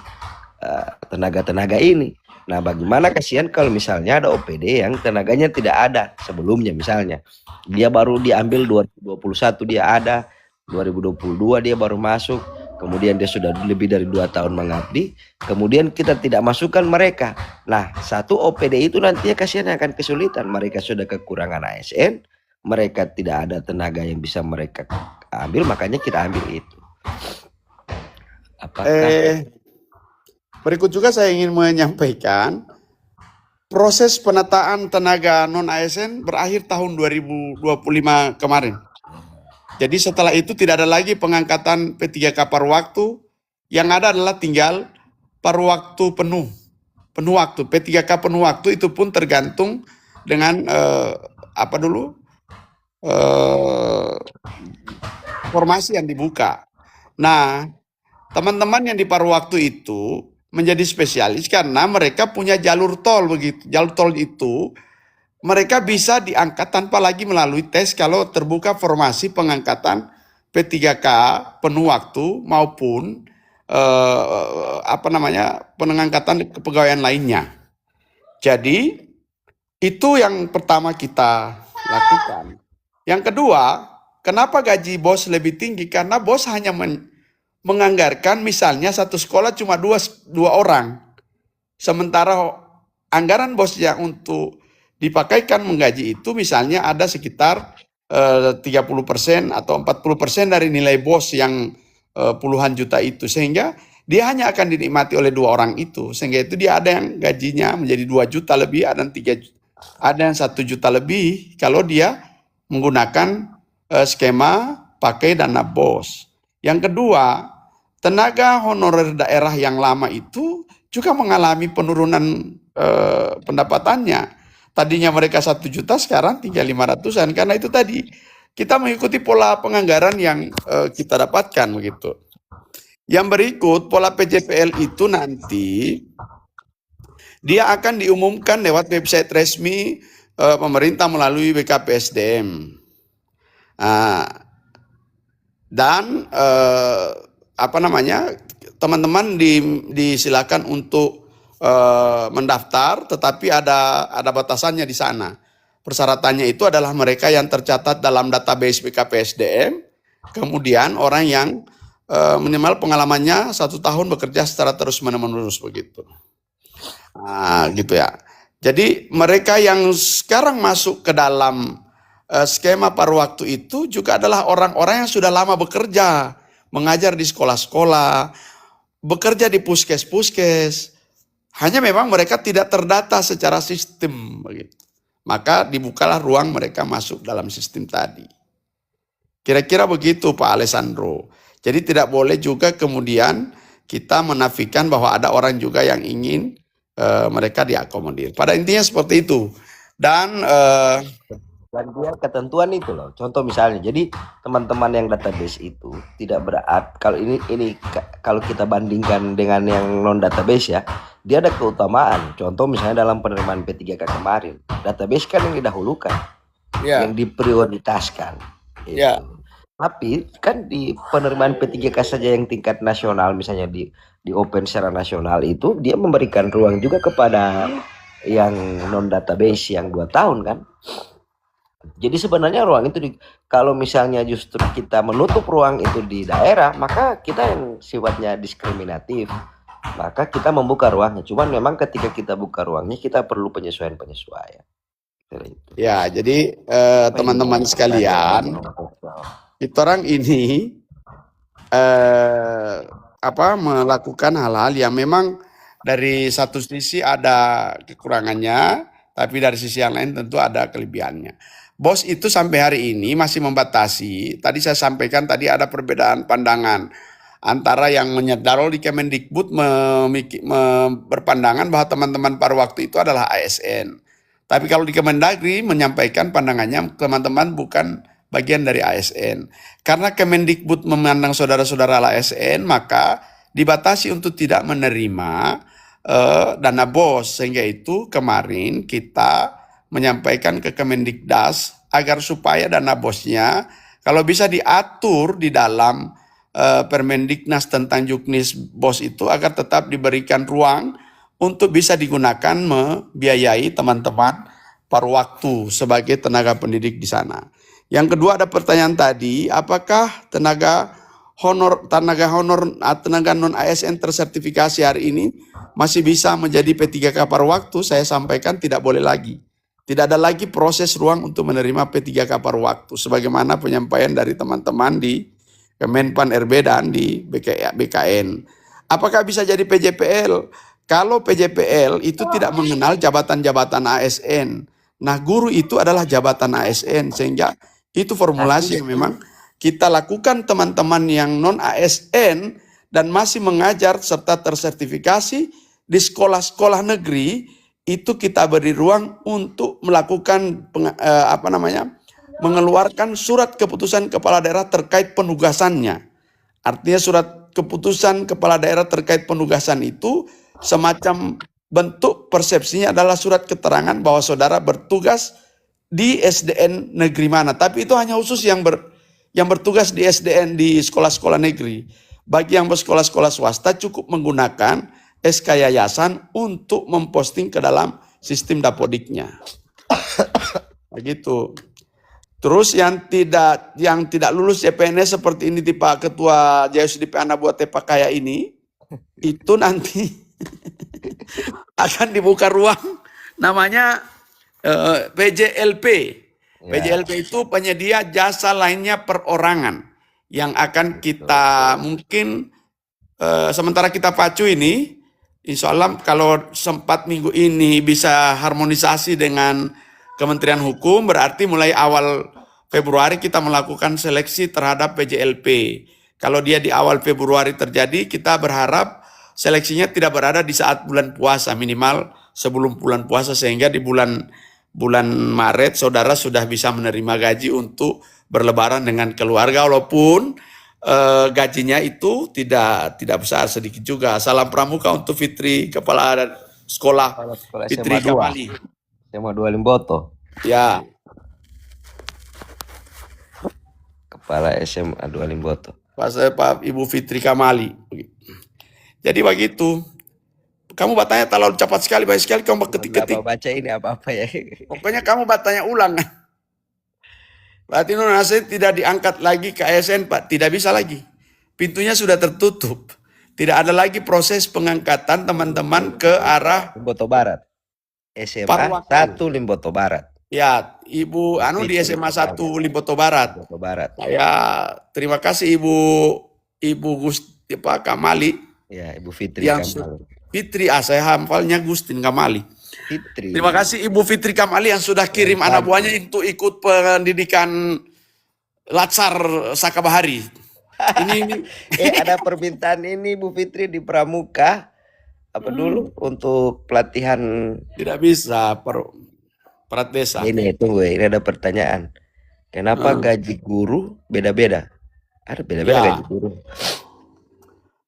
S4: tenaga-tenaga ini. Nah, bagaimana kasihan kalau misalnya ada OPD yang tenaganya tidak ada sebelumnya, misalnya dia baru diambil 2021 dia ada, 2022 dia baru masuk, kemudian dia sudah lebih dari 2 tahun mengabdi, kemudian kita tidak masukkan mereka. Nah, satu OPD itu nantinya kasihan akan kesulitan, mereka sudah kekurangan ASN, mereka tidak ada tenaga yang bisa mereka ambil, makanya kita ambil itu. Apakah
S1: Berikut juga saya ingin menyampaikan proses penataan tenaga non-ASN berakhir tahun 2025 kemarin. Jadi setelah itu tidak ada lagi pengangkatan P3K paruh waktu, yang ada adalah tinggal paruh waktu penuh waktu. P3K penuh waktu itu pun tergantung dengan formasi yang dibuka. Nah, teman-teman yang di paruh waktu itu menjadi spesialis karena mereka punya jalur tol begitu. Jalur tol itu mereka bisa diangkat tanpa lagi melalui tes kalau terbuka formasi pengangkatan P3K penuh waktu maupun pengangkatan kepegawaian lainnya. Jadi itu yang pertama kita lakukan. Yang kedua, kenapa gaji bos lebih tinggi? Karena bos hanya menganggarkan misalnya satu sekolah cuma dua orang. Sementara anggaran bosnya untuk dipakaikan menggaji itu misalnya ada sekitar 30% atau 40% dari nilai bos yang puluhan juta itu. Sehingga dia hanya akan dinikmati oleh 2 orang itu. Sehingga itu dia ada yang gajinya menjadi 2 juta lebih, ada yang 1 juta lebih kalau dia menggunakan skema pakai dana bos. Yang kedua, tenaga honorer daerah yang lama itu juga mengalami penurunan pendapatannya. Tadinya mereka 1 juta, sekarang tinggal 500-an. Karena itu tadi, kita mengikuti pola penganggaran yang kita dapatkan begitu. Yang berikut, pola PJPL itu nanti, dia akan diumumkan lewat website resmi pemerintah melalui BKPSDM. Dan teman-teman disilakan untuk mendaftar, tetapi ada batasannya di sana. Persyaratannya itu adalah mereka yang tercatat dalam database BKPSDM, kemudian orang yang minimal pengalamannya 1 tahun bekerja secara terus-menerus begitu. Gitu ya. Jadi mereka yang sekarang masuk ke dalam skema paruh waktu itu juga adalah orang-orang yang sudah lama bekerja, mengajar di sekolah-sekolah, bekerja di puskes-puskes. Hanya memang mereka tidak terdata secara sistem begitu. Maka dibukalah ruang mereka masuk dalam sistem tadi. Kira-kira begitu Pak Alessandro. Jadi tidak boleh juga kemudian kita menafikan bahwa ada orang juga yang ingin mereka diakomodir. Pada intinya seperti itu. Dan
S4: dia ketentuan itu loh. Contoh misalnya, jadi teman-teman yang database itu tidak berat. Kalau ini kalau kita bandingkan dengan yang non database ya, dia ada keutamaan. Contoh misalnya dalam penerimaan P3K kemarin, database kan yang didahulukan, yang diprioritaskan. Gitu. Tapi kan di penerimaan P3K saja yang tingkat nasional, misalnya di open secara nasional itu, dia memberikan ruang juga kepada yang non database yang 2 tahun kan. Jadi sebenarnya ruang itu kalau misalnya justru kita menutup ruang itu di daerah, maka kita yang sifatnya diskriminatif, maka kita membuka ruangnya. Cuman memang ketika kita buka ruangnya, kita perlu penyesuaian.
S1: Ya, jadi teman-teman sekalian, kita orang ini melakukan hal-hal yang memang dari satu sisi ada kekurangannya, tapi dari sisi yang lain tentu ada kelebihannya. BOS itu sampai hari ini masih membatasi. Tadi saya sampaikan tadi ada perbedaan pandangan antara yang menyedaro di Kemendikbud berpandangan bahwa teman-teman paruh waktu itu adalah ASN. Tapi kalau di Kemendagri menyampaikan pandangannya teman-teman bukan bagian dari ASN. Karena Kemendikbud memandang saudara-saudara ASN, maka dibatasi untuk tidak menerima dana BOS. Sehingga itu kemarin kita menyampaikan ke Kemendikdas agar supaya dana BOS-nya kalau bisa diatur di dalam Permendiknas tentang Juknis BOS itu agar tetap diberikan ruang untuk bisa digunakan membiayai teman-teman paruh waktu sebagai tenaga pendidik di sana. Yang kedua ada pertanyaan tadi, apakah tenaga non ASN tersertifikasi hari ini masih bisa menjadi P3K paruh waktu? Saya sampaikan tidak boleh lagi. Tidak ada lagi proses ruang untuk menerima P3K paruh waktu sebagaimana penyampaian dari teman-teman di Kemenpan RB dan di BKN. Apakah bisa jadi PJPL? Kalau PJPL itu tidak mengenal jabatan-jabatan ASN. Nah, guru itu adalah jabatan ASN sehingga itu formulasi yang memang kita lakukan teman-teman yang non ASN dan masih mengajar serta tersertifikasi di sekolah-sekolah negeri itu kita beri ruang untuk melakukan mengeluarkan surat keputusan kepala daerah terkait penugasannya. Artinya surat keputusan kepala daerah terkait penugasan itu semacam bentuk persepsinya adalah surat keterangan bahwa saudara bertugas di SDN negeri mana. Tapi itu hanya khusus yang bertugas di SDN di sekolah-sekolah negeri. Bagi yang bersekolah-sekolah swasta cukup menggunakan SK yayasan untuk memposting ke dalam sistem Dapodiknya. Begitu. Terus yang tidak lulus CPNS seperti ini di Pak Ketua JSDP Anak Buah Tepa Kaya ini, itu nanti akan dibuka ruang namanya PJLP. PJLP itu penyedia jasa lainnya perorangan yang akan kita mungkin sementara kita pacu ini, insya Allah kalau sempat minggu ini bisa harmonisasi dengan Kementerian Hukum, berarti mulai awal Februari kita melakukan seleksi terhadap PJLP. Kalau dia di awal Februari terjadi, kita berharap seleksinya tidak berada di saat bulan puasa, minimal sebelum bulan puasa, sehingga di bulan Maret saudara sudah bisa menerima gaji untuk berlebaran dengan keluarga, walaupun gajinya itu tidak besar, sedikit juga. Salam pramuka untuk Fitri, Kepala Sekolah Fitri Kamali.
S4: SMA 2 Limboto.
S1: Ya.
S4: Kepala SMA 2 Limboto.
S1: Pak Ibu Fitri Kamali. Jadi begitu. Kamu bertanya terlalu cepat sekali, banyak sekali kamu ketik-ketik.
S4: Baca ini apa-apa ya.
S1: Pokoknya kamu bertanya ulang. Berarti non ASN tidak diangkat lagi ke ASN, Pak. Tidak bisa lagi. Pintunya sudah tertutup. Tidak ada lagi proses pengangkatan teman-teman ke arah
S4: Limboto Barat. SMA 1 Limboto Barat.
S1: Ya, Ibu di SMA 1 Limboto Barat.
S4: Limboto Barat.
S1: Saya terima kasih Ibu Gusti Pak Kamali.
S4: Ya, Ibu Fitri
S1: Kamali. Fitri, saya hafalnya Gustin Kamali.
S4: Fitri.
S1: Terima kasih Ibu Fitri Kamali yang sudah kirim anak buahnya untuk ikut pendidikan Latsar Sakabahari. Ini
S4: ada permintaan ini Bu Fitri di Pramuka. Apa dulu untuk pelatihan?
S1: Tidak bisa perat desa.
S4: Ini tunggu, ini ada pertanyaan. Kenapa gaji guru beda-beda? Ada beda-beda gaji guru?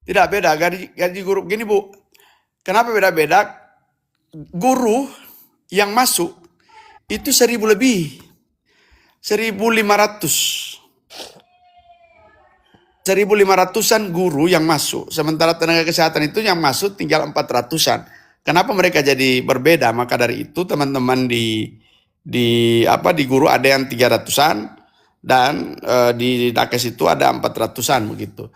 S1: Tidak beda gaji guru. Gini Bu, kenapa beda-beda? Guru yang masuk itu 1.000 lebih, 1.500. 1.500-an guru yang masuk, sementara tenaga kesehatan itu yang masuk tinggal 400-an. Kenapa mereka jadi berbeda? Maka dari itu teman-teman di guru ada yang 300-an dan di nakes itu ada 400-an begitu.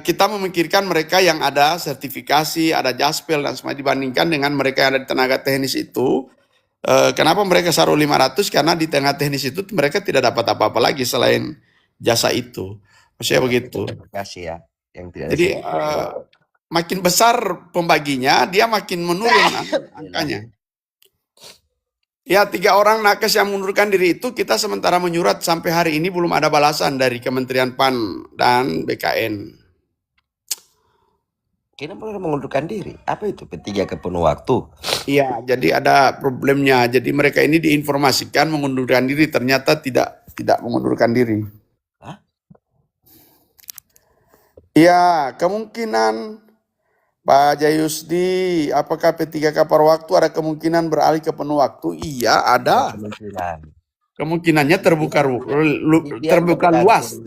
S1: Kita memikirkan mereka yang ada sertifikasi, ada jaspel dan semua dibandingkan dengan mereka yang ada di tenaga teknis itu. Kenapa mereka saruh 500? Karena di tenaga teknis itu mereka tidak dapat apa-apa lagi selain jasa itu. Maksudnya begitu.
S4: Kasih ya, yang tidak.
S1: Jadi makin besar pembaginya, dia makin menurun angkanya. Ya, 3 orang nakes yang mengundurkan diri itu kita sementara menyurat sampai hari ini belum ada balasan dari Kementerian PAN dan BKN.
S4: Kita perlu mengundurkan diri. Apa itu P3K penuh waktu?
S1: Iya, jadi ada problemnya. Jadi mereka ini diinformasikan mengundurkan diri, ternyata tidak mengundurkan diri.
S4: Hah?
S1: Iya, kemungkinan Pak Jayusdi, apakah P3K paruh waktu ada kemungkinan beralih ke penuh waktu? Iya, ada.
S4: Kemungkinan.
S1: Kemungkinannya terbuka
S4: Dia
S1: luas.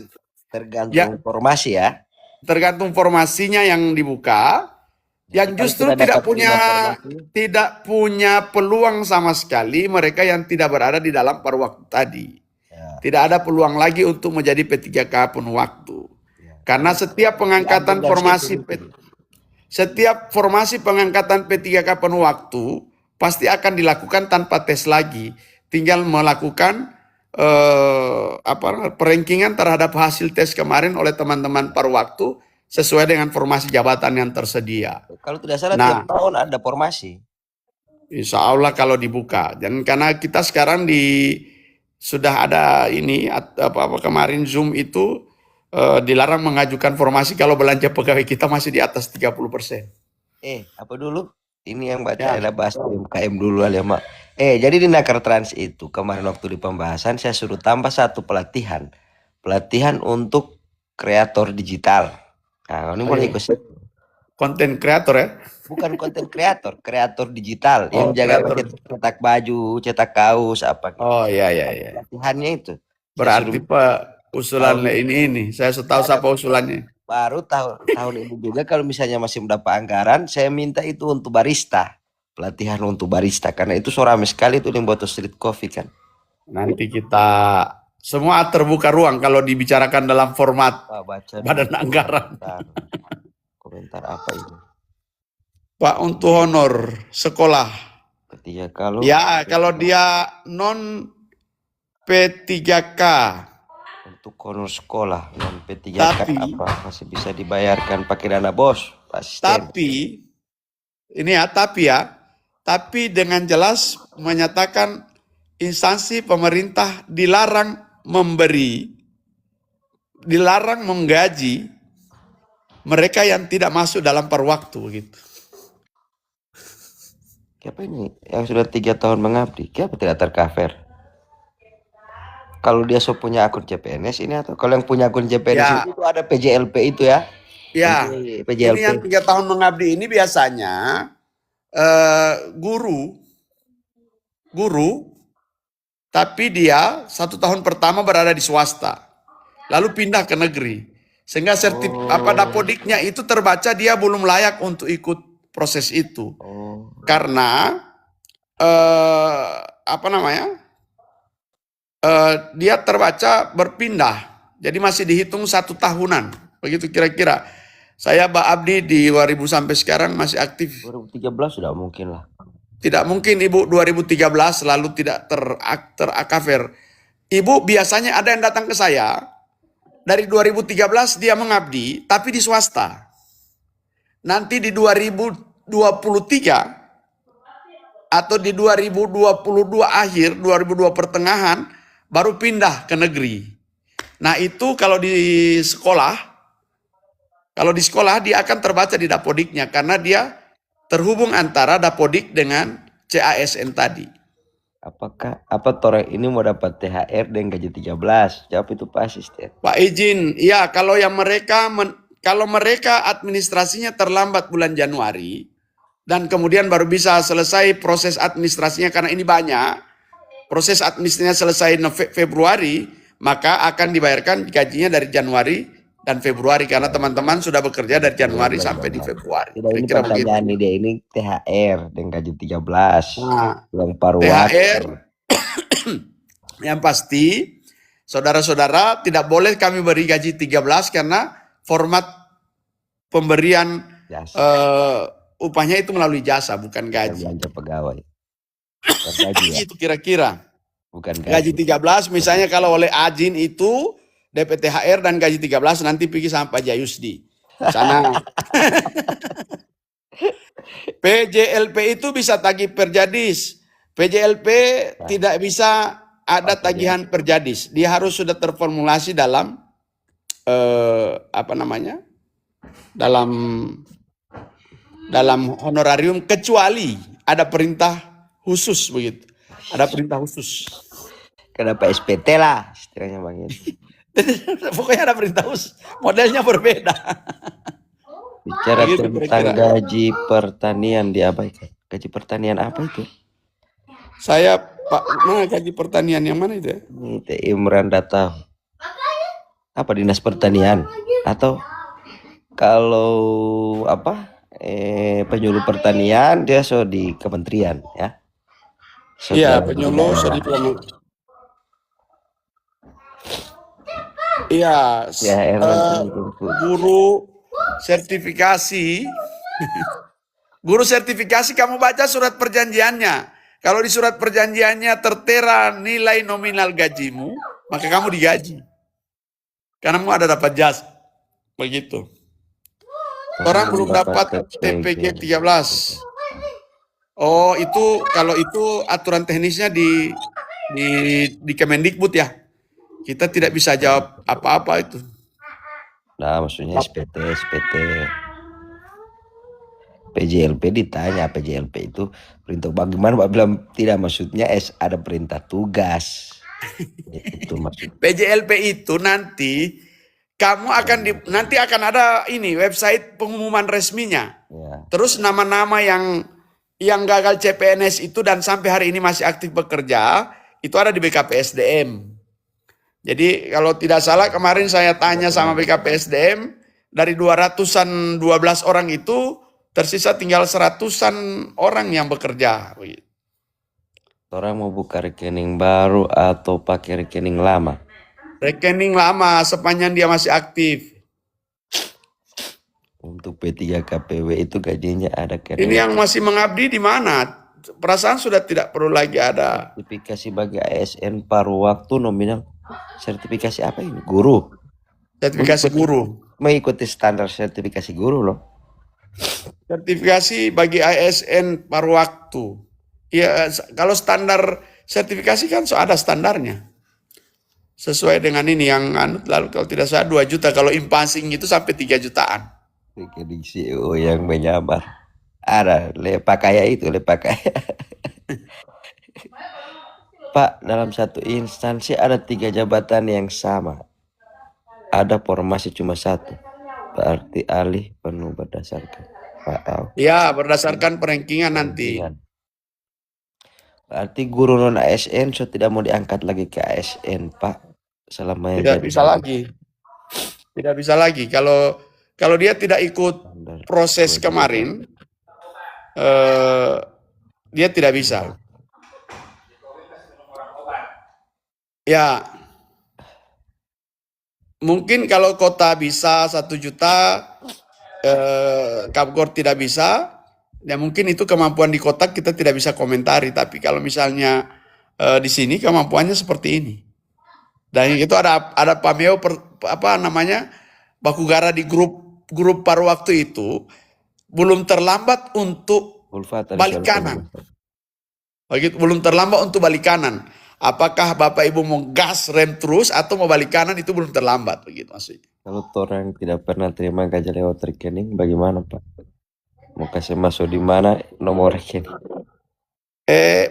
S4: tergantung
S1: Ya.
S4: informasi ya.
S1: Tergantung formasinya yang dibuka. Yang
S4: Kalau
S1: justru
S4: tidak
S1: tidak
S4: dapat
S1: punya peluang sama sekali mereka yang tidak berada di dalam paruh waktu tadi.
S4: Ya.
S1: Tidak ada peluang lagi untuk menjadi P3K penuh waktu.
S4: Ya.
S1: Karena setiap pengangkatan setiap formasi pengangkatan P3K penuh waktu pasti akan dilakukan tanpa tes lagi. Tinggal melakukan perankingan terhadap hasil tes kemarin oleh teman-teman paruh waktu sesuai dengan formasi jabatan yang tersedia.
S4: Kalau tidak salah
S1: Nah,
S4: tiap tahun ada formasi.
S1: Insya Allah kalau dibuka. Dan karena kita sekarang sudah ada ini kemarin Zoom itu dilarang mengajukan formasi kalau belanja pegawai kita masih di atas 30%.
S4: Apa dulu? Ini yang baca
S1: Ya.
S4: ada bahas UMKM dulu ya Mak. Jadi di Naker Trans itu kemarin waktu di pembahasan saya suruh tambah satu pelatihan. Pelatihan untuk kreator digital. Nah, ini boleh ikut.
S1: Konten kreator ya?
S4: Bukan konten kreator, kreator digital yang jaga cetak baju, cetak kaos apa gitu.
S1: Oh iya.
S4: Pelatihannya itu.
S1: Berarti Pak usulan ini. Saya tahu siapa usulannya.
S4: Baru tahun ini juga kalau misalnya masih mendapat anggaran, saya minta itu untuk barista. Pelatihan untuk barista karena itu rame sekali itu yang buat street coffee kan.
S1: Nanti kita semua terbuka ruang kalau dibicarakan dalam format badan anggaran.
S4: Komentar apa ini?
S1: Pak, untuk honor sekolah.
S4: Ketiga kalau
S1: dia non P3K.
S4: Untuk honor sekolah non P3K apa masih bisa dibayarkan pakai dana bos?
S1: Tapi dengan jelas menyatakan instansi pemerintah dilarang menggaji mereka yang tidak masuk dalam paruh waktu gitu.
S4: Siapa ini yang sudah 3 tahun mengabdi? Kenapa tidak tercover? Kalau dia punya akun CPNS ini atau kalau yang punya akun CPNS itu ada PJLP itu ya?
S1: Ya,
S4: PJLP.
S1: Ini yang 3 tahun mengabdi ini biasanya guru, tapi dia 1 tahun pertama berada di swasta, lalu pindah ke negeri, sehingga dapodiknya itu terbaca dia belum layak untuk ikut proses itu, karena dia terbaca berpindah, jadi masih dihitung 1 tahunan, begitu kira-kira. Saya abdi di 2000 sampai sekarang masih aktif.
S4: 2013 sudah mungkin lah.
S1: Tidak mungkin Ibu 2013 lalu tidak terakaver. Ibu biasanya ada yang datang ke saya, dari 2013 dia mengabdi, tapi di swasta. Nanti di 2023 atau di 2022 akhir, 2022 pertengahan, baru pindah ke negeri. Nah itu kalau di sekolah dia akan terbaca di dapodiknya karena dia terhubung antara dapodik dengan CASN tadi.
S4: Apa Torek ini mau dapat THR dan gaji 13? Jawab itu Pak Asisten.
S1: Pak izin, ya kalau mereka administrasinya terlambat bulan Januari dan kemudian baru bisa selesai proses administrasinya karena ini banyak. Proses administrasinya selesai Februari, maka akan dibayarkan gajinya dari Januari dan Februari karena teman-teman sudah bekerja dari Januari sampai di Februari.
S4: Tidak, ini pertanyaan dia ini THR dengan gaji 13.
S1: Yang THR yang pasti saudara-saudara tidak boleh kami beri gaji 13 karena format pemberian upahnya itu melalui jasa bukan gaji.
S4: Belanja pegawai. Bukan gaji ya?
S1: Itu kira-kira.
S4: Bukan gaji.
S1: Gaji 13 misalnya kalau oleh Ajin itu DPTHR dan gaji 13 nanti pergi sama Pak Jayusdi. Sana. PJLP itu bisa tagih perjadis. PJLP tidak bisa ada tagihan perjadis. Dia harus sudah terformulasi dalam dalam honorarium, kecuali ada perintah khusus begitu. Ada perintah khusus.
S4: Kenapa SPT lah istilahnya Bang Edi.
S1: Pokoknya ada perintah khusus. Modelnya berbeda.
S4: Bicara
S1: Begitu
S4: tentang
S1: kira-kira.
S4: gaji pertanian diabaikan. Gaji pertanian apa itu?
S1: Saya Pak, gaji pertanian yang mana itu ya?
S4: Ini Teh Imran Data. Apa dinas pertanian? Atau kalau penyuluh pertanian dia di kementerian ya.
S1: Iya, penyuluh sedikit. Iya, guru sertifikasi. Guru sertifikasi kamu baca surat perjanjiannya. Kalau di surat perjanjiannya tertera nilai nominal gajimu, maka kamu digaji. Karena kamu ada dapat jasa. Begitu. Orang belum dapat TPG 13. Oh, itu kalau itu aturan teknisnya di Kemendikbud ya. Kita tidak bisa jawab apa-apa itu.
S4: Nah, maksudnya SPT. PJLP ditanya, PJLP itu perintah bagaimana Pak bilang tidak, maksudnya ada perintah tugas. Itu maksud.
S1: PJLP itu nanti kamu akan nanti akan ada ini website pengumuman resminya.
S4: Ya.
S1: Terus nama-nama yang gagal CPNS itu dan sampai hari ini masih aktif bekerja itu ada di BKPSDM. Jadi kalau tidak salah kemarin saya tanya sama BKPSDM, dari 200-an 12 orang itu tersisa tinggal 100-an orang yang bekerja.
S4: Orang mau buka rekening baru atau pakai rekening lama?
S1: Rekening lama sepanjang dia masih aktif.
S4: Untuk P3 KPW itu gajinya ada kan?
S1: Ini yang masih mengabdi di mana? Perasaan sudah tidak perlu lagi ada.
S4: Sertifikasi bagi ASN paruh waktu nominal. Sertifikasi apa ini? Guru.
S1: Sertifikasi guru.
S4: Mengikuti standar sertifikasi guru loh.
S1: Sertifikasi bagi ASN paruh waktu. Ya, kalau standar sertifikasi kan ada standarnya. Sesuai dengan ini yang lalu kalau tidak salah 2 juta, kalau impasing itu sampai 3 jutaan.
S4: Rekening CEO yang menyamar. Ada lepakaya itu, lepakaya. Pak, dalam satu instansi ada 3 jabatan yang sama. Ada formasi cuma 1. Berarti alih penuh berdasarkan
S1: ya, berdasarkan perankingan nanti.
S4: Berarti guru non ASN so tidak mau diangkat lagi ke ASN, Pak. Selama
S1: tidak bisa lagi. Tidak bisa lagi. Kalau dia tidak ikut proses kemarin, dia tidak bisa. Ya, mungkin kalau kota bisa 1 juta, Kapgor tidak bisa, ya mungkin itu kemampuan di kota kita tidak bisa komentari. Tapi kalau misalnya di sini kemampuannya seperti ini. Dan itu ada pameo bakugara di grup paruh waktu itu belum terlambat untuk balik kanan. Begitu, belum terlambat untuk balik kanan. Apakah Bapak Ibu mau gas rem terus atau mau balik kanan, itu belum terlambat begitu maksudnya.
S4: Kalau orang tidak pernah terima gaji lewat rekening, bagaimana Pak? Mau kasih masuk di mana nomor rekening?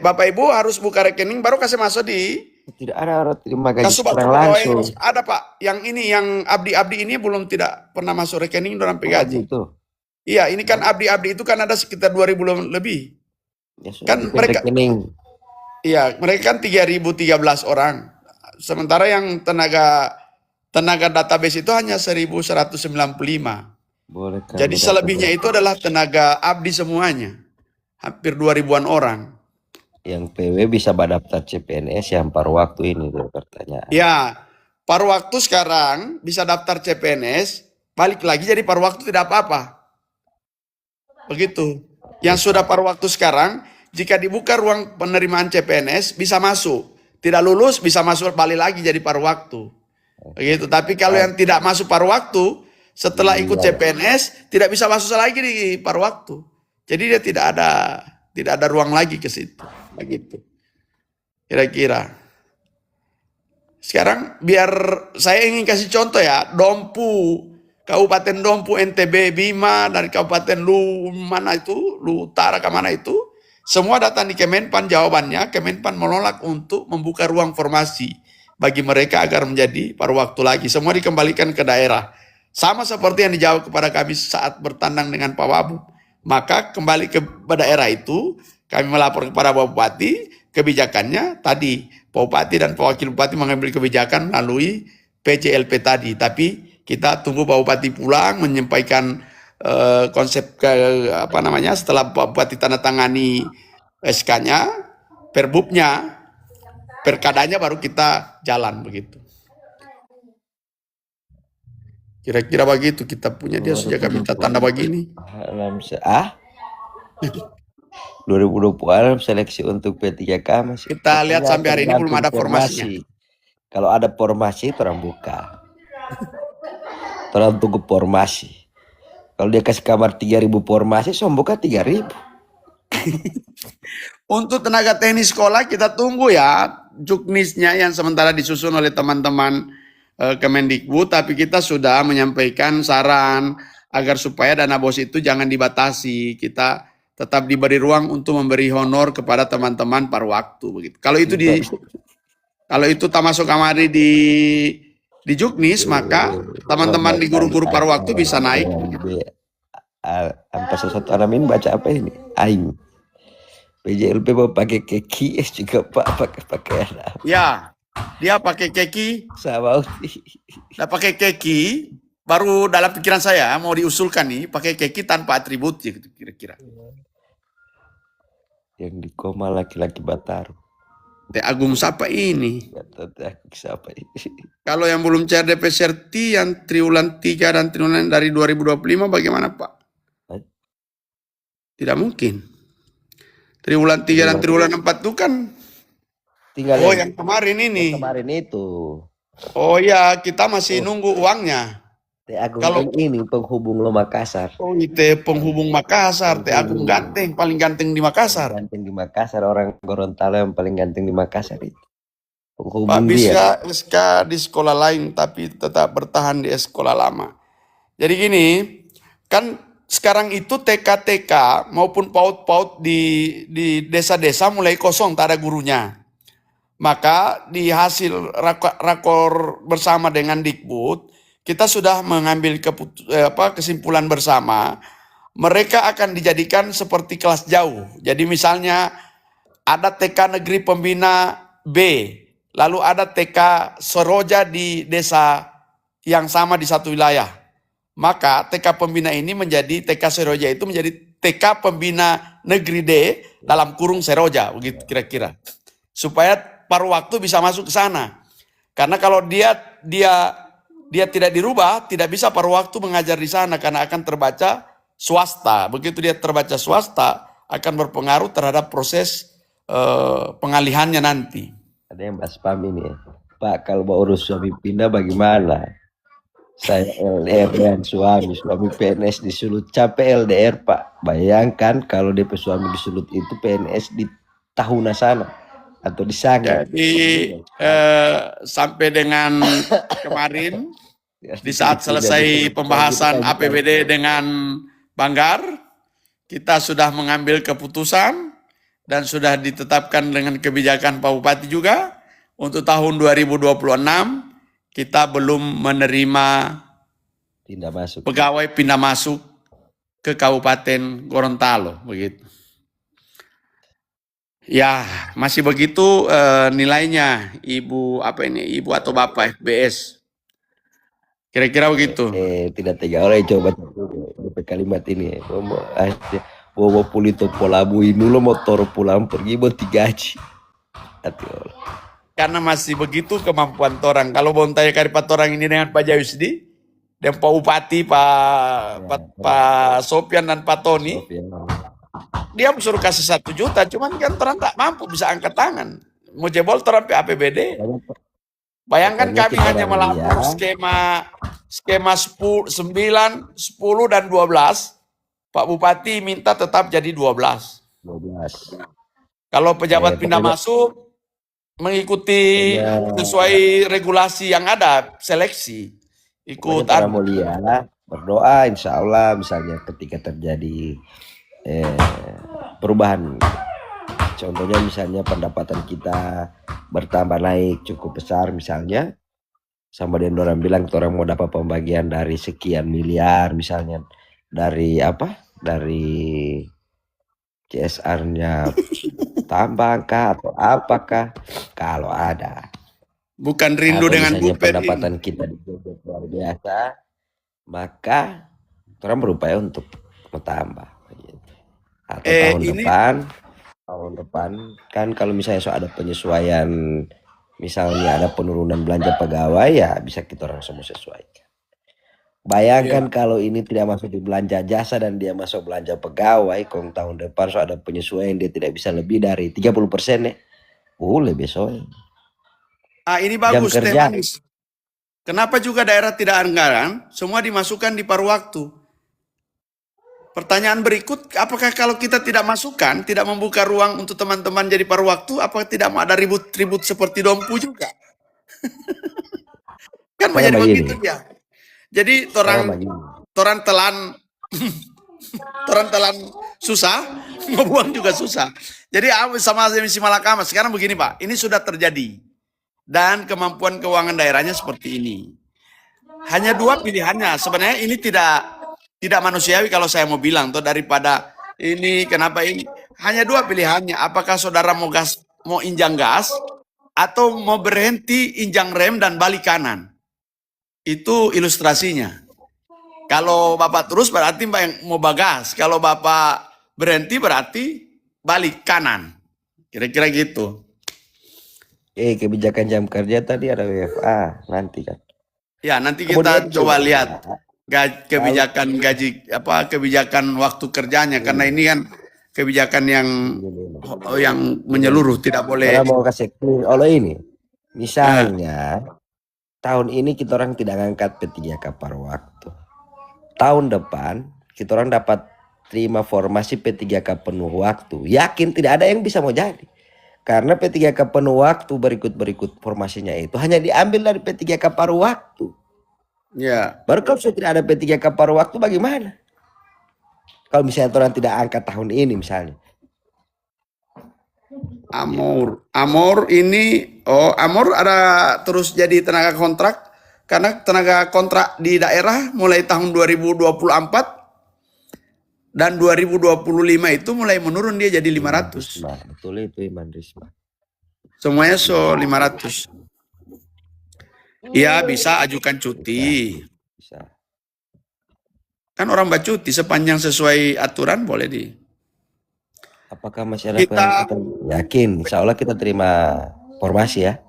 S1: Bapak Ibu harus buka rekening baru kasih masuk di.
S4: Tidak ada orang terima gaji
S1: sekarang
S4: langsung.
S1: Ada Pak, yang ini yang abdi-abdi ini belum tidak pernah masuk rekening dalam gaji.
S4: Itu.
S1: Iya, ini kan abdi-abdi itu kan ada sekitar 2.000 lebih.
S4: Ya,
S1: kan mereka rekening. Iya, mereka kan 3.013 orang. Sementara yang tenaga database itu hanya 1.195. Boleh, jadi selebihnya itu adalah tenaga abdi semuanya. Hampir 2.000-an orang.
S4: Yang PW bisa daftar CPNS yang paruh waktu ini pertanyaan.
S1: Ya, paruh waktu sekarang bisa daftar CPNS, balik lagi jadi paruh waktu tidak apa-apa. Begitu. Yang sudah paruh waktu sekarang, jika dibuka ruang penerimaan CPNS bisa masuk. Tidak lulus bisa masuk balik lagi jadi paruh waktu. Begitu. Tapi kalau yang tidak masuk paruh waktu, setelah ikut CPNS tidak bisa masuk lagi di paruh waktu. Jadi dia tidak ada Tidak ada ruang lagi ke situ. Begitu. Kira-kira. Sekarang biar saya ingin kasih contoh ya, Dompu, Kabupaten Dompu NTB Bima dari Kabupaten Lu mana itu, Lu Utara ke mana itu, semua datang di Kemenpan, jawabannya Kemenpan menolak untuk membuka ruang formasi bagi mereka agar menjadi paruh waktu lagi. Semua dikembalikan ke daerah. Sama seperti yang dijawab kepada kami saat bertandang dengan Pak Wabu. Maka kembali ke daerah itu, kami melapor kepada Pak Bupati, kebijakannya tadi Pak Bupati dan Pak Wakil Bupati mengambil kebijakan melalui PCLP tadi. Tapi kita tunggu Pak Bupati pulang menyampaikan konsep setelah Pak Bupati tanda tangani SK-nya, perbubnya, perkadanya baru kita jalan begitu. Kira-kira begitu kita punya dia sejak kami minta tanda begini.
S4: 2020 seleksi untuk P3K masih.
S1: Kita lihat sampai hari ini belum ada formasinya.
S4: Kalau ada formasi orang buka. Orang tunggu formasi. Kalau dia kasih kabar 3.000 formasi, buka 3.000.
S1: Untuk tenaga teknis sekolah kita tunggu ya juknisnya yang sementara disusun oleh teman-teman Kemendikbud, tapi kita sudah menyampaikan saran agar supaya dana BOS itu jangan dibatasi. Kita tetap diberi ruang untuk memberi honor kepada teman-teman paruh waktu begitu. Kalau itu tak masuk kamari di juknis, maka teman-teman di guru-guru paruh waktu bisa naik.
S4: Pas satu anamin baca apa ini? Aing. PJLP mau pakai keki juga Pak pakai apa?
S1: Ya, dia pakai keki.
S4: Sama
S1: Nah, pakai keki baru dalam pikiran saya mau diusulkan nih pakai keki tanpa atribut gitu kira-kira.
S4: Yang di koma laki-laki Bataru.
S1: Teh Agung siapa ini?
S4: Siapa ini?
S1: Kalau yang belum cair DP Serti yang triwulan 3 dan triwulan dari 2025 bagaimana Pak? Tidak mungkin. Triwulan 3 dan triwulan 4 itu kan
S4: tinggal
S1: yang kemarin ini.
S4: Kemarin itu.
S1: Oh ya, kita masih nunggu uangnya.
S4: Teh Agung ini penghubung lo Makassar.
S1: Oh, itu penghubung Makassar. Teh Agung ganteng, paling ganteng di Makassar.
S4: Ganteng di Makassar, orang Gorontalo yang paling ganteng di Makassar itu. Penghubung
S1: Pak
S4: dia.
S1: bisa SK di sekolah lain tapi tetap bertahan di sekolah lama. Jadi gini, kan sekarang itu TK-TK maupun PAUD-PAUD di desa-desa mulai kosong, tak ada gurunya. Maka di hasil rakor bersama dengan Dikbud, kita sudah mengambil kesimpulan bersama, mereka akan dijadikan seperti kelas jauh. Jadi misalnya ada TK Negeri Pembina B, lalu ada TK Seroja di desa yang sama di satu wilayah. Maka TK Pembina ini menjadi TK Seroja itu menjadi TK Pembina Negeri D dalam kurung Seroja, begitu kira-kira. Supaya paruh waktu bisa masuk ke sana. Karena kalau dia tidak dirubah, tidak bisa paruh waktu mengajar di sana karena akan terbaca swasta. Begitu dia terbaca swasta akan berpengaruh terhadap proses pengalihannya nanti.
S4: Ada yang bahas PAM ini ya. Pak, kalau mau urus suami pindah bagaimana? Saya LDR dengan suami PNS di Sulut, capek LDR Pak. Bayangkan kalau DP suami di Sulut itu PNS di Tahuna sana atau di Sangat.
S1: Jadi sampai dengan kemarin di saat selesai pembahasan APBD dengan Banggar, kita sudah mengambil keputusan dan sudah ditetapkan dengan kebijakan Pak Bupati juga untuk tahun 2026. Kita belum menerima pegawai pindah masuk ke Kabupaten Gorontalo, begitu. Ya, masih begitu nilainya, Ibu atau Bapak FBS. Kira-kira begitu.
S4: Tidak tega orang coba kalimat ini. Bawa pulito polabu ini lo motor pulang pergi buat digaji.
S1: Karena masih begitu kemampuan orang. Kalau bontaya karipat orang ini dengan Pak Jayusdi dan Pak Bupati, Pak Sopian dan Pak Tony, dia suruh kasih 1 juta, cuman kan orang tak mampu bisa angkat tangan. Mau jebol orang APBD. Bayangkan kami hanya melapor skema 10, 9, 10 dan 12. Pak Bupati minta tetap jadi 12.
S4: 12.
S1: Kalau pejabat pindah
S4: Pokoknya
S1: masuk mengikuti sesuai regulasi yang ada, seleksi. Ikut
S4: Para mulia berdoa insya Allah misalnya ketika terjadi perubahan, contohnya misalnya pendapatan kita bertambah naik cukup besar misalnya, sama dengan orang bilang orang mau dapat pembagian dari sekian miliar misalnya dari dari CSR-nya tambah kah atau apakah, kalau ada
S1: bukan rindu
S4: atau
S1: dengan
S4: misalnya
S1: Buper ini.
S4: pendapatan kita digodok luar biasa, maka orang berupaya untuk bertambah gitu. Atau tahun depan kan kalau misalnya ada penyesuaian, misalnya ada penurunan belanja pegawai, ya bisa kita orang semua sesuaikan. Bayangkan kalau ini tidak masuk di belanja jasa dan dia masuk belanja pegawai, kalau tahun depan ada penyesuaian dia tidak bisa lebih dari 30% ya, boleh besok.
S1: Ini bagus teh manis. Kenapa juga daerah tidak anggaran, semua dimasukkan di paruh waktu? Pertanyaan berikut, apakah kalau kita tidak masukkan, tidak membuka ruang untuk teman-teman jadi paruh waktu, apakah tidak mau ada ribut-ribut seperti dompu juga? Kan menjadi begitu ya. Jadi orang telan susah, ngebuang juga susah. Jadi sama si Malakama sekarang begini Pak, ini sudah terjadi. Dan kemampuan keuangan daerahnya seperti ini. Hanya dua pilihannya. Sebenarnya ini tidak manusiawi kalau saya mau bilang tuh, daripada ini kenapa ini. Hanya dua pilihannya. Apakah saudara mau injang gas atau mau berhenti injang rem dan balik kanan. Itu ilustrasinya. Kalau Bapak terus berarti Mbak yang mau bagas. Kalau Bapak berhenti berarti balik kanan. Kira-kira gitu.
S4: Kebijakan jam kerja tadi ada WFA nanti kan.
S1: Ya, nanti kita coba lihat kebijakan kebijakan waktu kerjanya, karena ini kan kebijakan yang menyeluruh, tidak boleh.
S4: Saya mau kasih clear ini. Misalnya tahun ini kita orang tidak ngangkat P3K paruh waktu. Tahun depan kita orang dapat terima formasi P3K penuh waktu. Yakin tidak ada yang bisa mau jadi. Karena P3K penuh waktu berikut formasinya itu hanya diambil dari P3K paruh waktu.
S1: Ya.
S4: Baru kalau sudah tidak ada P3K paruh waktu bagaimana? Kalau misalnya orang tidak angkat tahun ini misalnya.
S1: Amor ini, Amor ada terus jadi tenaga kontrak. Karena tenaga kontrak di daerah mulai tahun 2024 dan 2025 itu mulai menurun, dia jadi 500.
S4: Betul itu Iman Risma.
S1: Semuanya 500. Iya, bisa ajukan cuti.
S4: Bisa.
S1: Kan orang cuti sepanjang sesuai aturan boleh di.
S4: Apakah masyarakat akan yakin? Insya Allah kita terima formasi ya.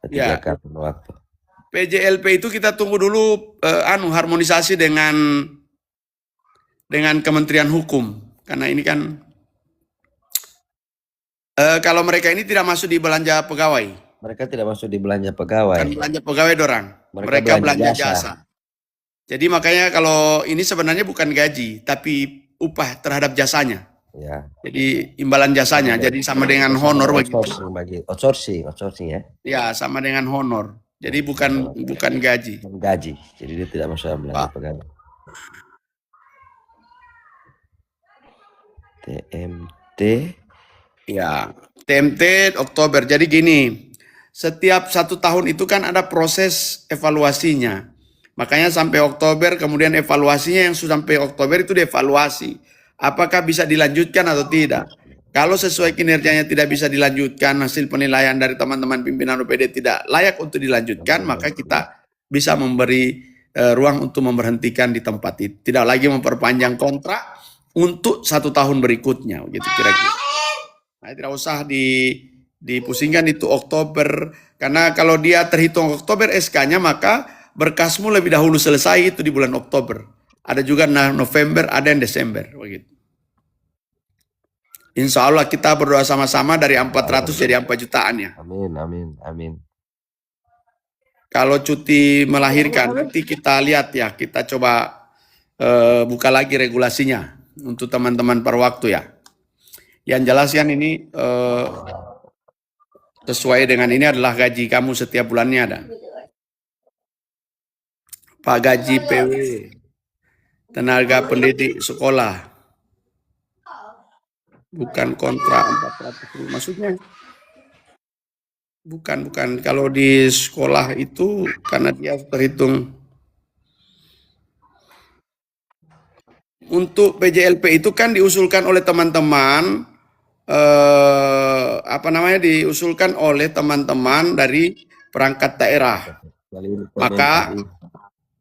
S4: P3K penuh waktu.
S1: PJLP itu kita tunggu dulu harmonisasi dengan Kementerian Hukum, karena ini kan kalau mereka ini tidak masuk di belanja pegawai.
S4: Mereka tidak masuk di belanja pegawai.
S1: Kan belanja pegawai dorang. Mereka belanja jasa. Jadi makanya kalau ini sebenarnya bukan gaji, tapi upah terhadap jasanya.
S4: Ya.
S1: Jadi imbalan jasanya, jadi sama dengan honor begitu.
S4: Outsourcing ya.
S1: Ya, sama dengan honor. Jadi bukan gaji.
S4: Gaji. Jadi dia tidak masuk belanja pegawai. TMT.
S1: Ya, TMT Oktober. Jadi gini, setiap 1 tahun itu kan ada proses evaluasinya. Makanya sampai Oktober, kemudian evaluasinya yang sudah sampai Oktober itu dievaluasi. Apakah bisa dilanjutkan atau tidak. Kalau sesuai kinerjanya tidak bisa dilanjutkan, hasil penilaian dari teman-teman pimpinan OPD tidak layak untuk dilanjutkan, maka kita bisa memberi ruang untuk memberhentikan di tempat itu. Tidak lagi memperpanjang kontrak untuk 1 tahun berikutnya, gitu kira-kira. Nah, tidak usah dipusingkan itu Oktober, karena kalau dia terhitung Oktober SK-nya, maka berkasmu lebih dahulu selesai itu di bulan Oktober. Ada juga November, ada yang Desember, begitu. Insya Allah kita berdoa sama-sama dari 400 jadi 4 jutaan ya.
S4: Amin.
S1: Kalau cuti melahirkan nanti kita lihat ya, kita coba buka lagi regulasinya untuk teman-teman per waktu ya. Yang jelas kan ini sesuai dengan ini adalah gaji kamu setiap bulannya ada. Pak, gaji PW, tenaga pendidik sekolah, bukan kontrak 400.000. Maksudnya bukan kalau di sekolah itu karena dia terhitung untuk PJLP itu kan diusulkan oleh teman-teman diusulkan oleh teman-teman dari perangkat daerah. Maka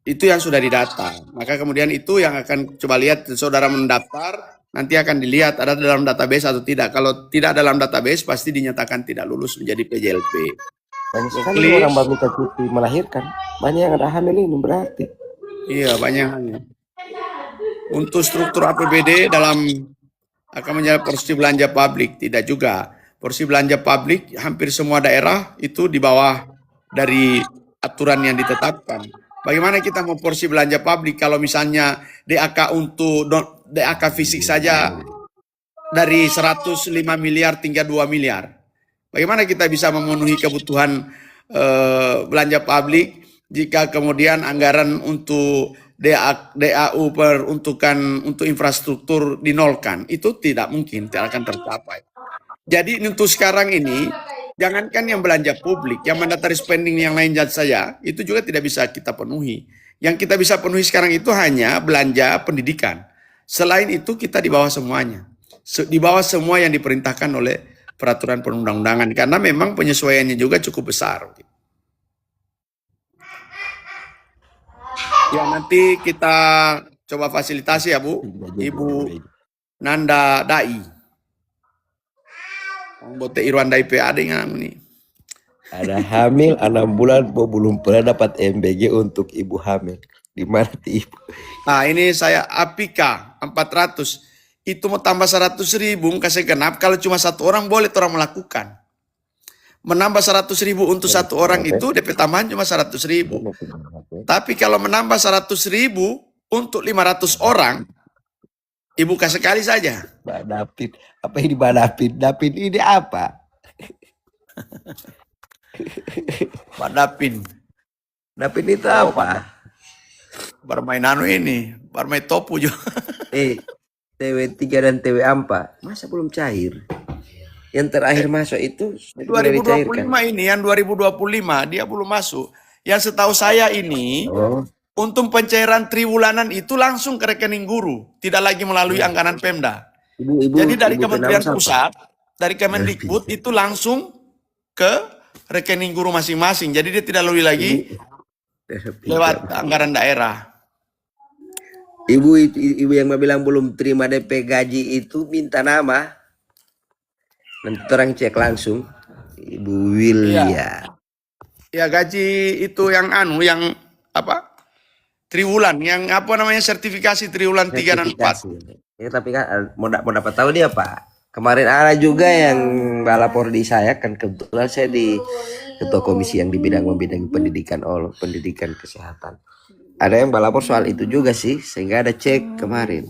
S1: itu yang sudah didata. Maka kemudian itu yang akan coba lihat saudara mendaftar, nanti akan dilihat ada dalam database atau tidak. Kalau tidak dalam database pasti dinyatakan tidak lulus menjadi PJLP.
S4: Banyak sekali orang baru minta cuti melahirkan. Banyak yang ada hamil ini berarti.
S1: Iya, banyak hanya. Untuk struktur APBD dalam akan menjadi porsi belanja publik, tidak juga. Porsi belanja publik hampir semua daerah itu di bawah dari aturan yang ditetapkan. Bagaimana kita mau porsi belanja publik kalau misalnya DAK untuk DAK fisik saja dari 105 miliar tinggal 2 miliar. Bagaimana kita bisa memenuhi kebutuhan belanja publik jika kemudian anggaran untuk DAU peruntukan untuk infrastruktur dinolkan? Itu tidak mungkin, tidak akan tercapai. Jadi untuk sekarang ini, jangankan yang belanja publik, yang mandatory spending yang lain saja, itu juga tidak bisa kita penuhi. Yang kita bisa penuhi sekarang itu hanya belanja pendidikan. Selain itu kita di bawah semuanya. Di bawah semua yang diperintahkan oleh peraturan perundang-undangan. Karena memang penyesuaiannya juga cukup besar. Ya nanti kita coba fasilitasi ya Bu, Ibu Nanda Dai. Bote Irwan Dai PA dengan ini.
S4: Ada hamil 6 bulan belum pernah dapat MBG untuk ibu hamil. Di mana ibu?
S1: Nah ini saya Apika 400. Itu mau tambah 100.000 kasih genap. Kalau cuma satu orang boleh orang melakukan. Menambah 100.000 untuk satu orang itu DP tambahan cuma 100.000. Tapi kalau menambah 100.000 untuk 500 orang, Ibu kasih sekali saja.
S4: Mbak David, apa ini Mbak David? David ini apa?
S1: Pak Dapin.
S4: David itu apa?
S1: Bermain anu ini, bermain topu juga.
S4: TW3 dan TW4 masa belum cair? Yang terakhir masuk itu
S1: 2025 ini, yang 2025 dia belum masuk. Yang setahu saya ini, untuk pencairan triwulanan itu langsung ke rekening guru, tidak lagi melalui anggaran Pemda. Jadi dari Kementerian Pusat, dari Kemendikbud itu langsung ke rekening guru masing-masing. Jadi dia tidak lalui lagi lewat anggaran daerah.
S4: Ibu yang bilang belum terima DP gaji itu minta nama. Nanti orang cek langsung. Ibu Wilya.
S1: Ya gaji itu yang yang apa? Triwulan, yang apa namanya sertifikasi triwulan 3 dan 4.
S4: Ya tapi kan mau dapat tahu dia Pak. Kemarin ada juga yang lapor di saya, kan kebetulan saya di ketua komisi yang di bidang membidangi pendidikan kesehatan. Ada yang lapor soal itu juga sih, sehingga ada cek kemarin.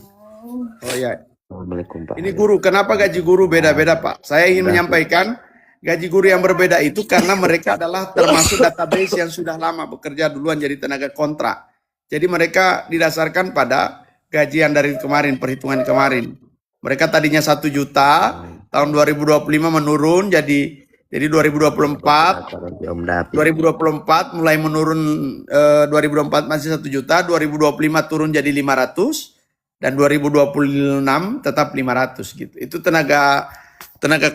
S1: Oh ya.
S4: Assalamualaikum Pak.
S1: Ini guru, kenapa gaji guru beda-beda Pak? Saya ingin menyampaikan gaji guru yang berbeda itu karena mereka adalah termasuk database yang sudah lama bekerja duluan jadi tenaga kontrak. Jadi mereka didasarkan pada gajian dari kemarin, perhitungan kemarin. Mereka tadinya 1 juta, tahun 2025 menurun jadi 2024 mulai menurun 2024 masih 1 juta, 2025 turun jadi 500 dan 2026 tetap 500 gitu. Itu tenaga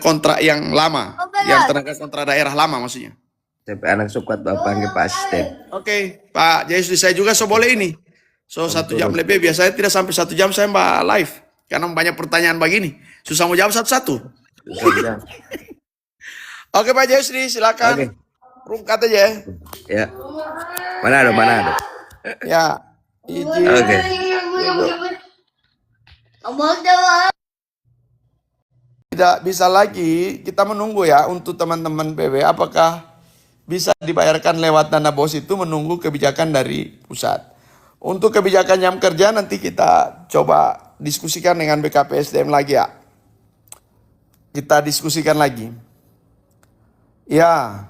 S1: kontrak yang lama, yang tenaga kontrak daerah lama maksudnya.
S4: Sampai anak sukat Bapak panggil Pak Asisten.
S1: Oke, Pak Jayus saya juga boleh ini. 1 jam lebih, biasanya tidak sampai 1 jam saya Mbak live. Karena banyak pertanyaan begini. Susah mau jawab satu-satu. Oke Pak Jayusri, silakan. Rungkat aja.
S4: Ya. Mana ada.
S1: Ya. Izin.
S4: Oke.
S1: Tidak bisa lagi kita menunggu ya untuk teman-teman PW. Apakah bisa dibayarkan lewat dana BOS itu menunggu kebijakan dari pusat. Untuk kebijakan jam kerja nanti kita coba diskusikan dengan BKPSDM lagi ya. kita diskusikan lagi. Ya,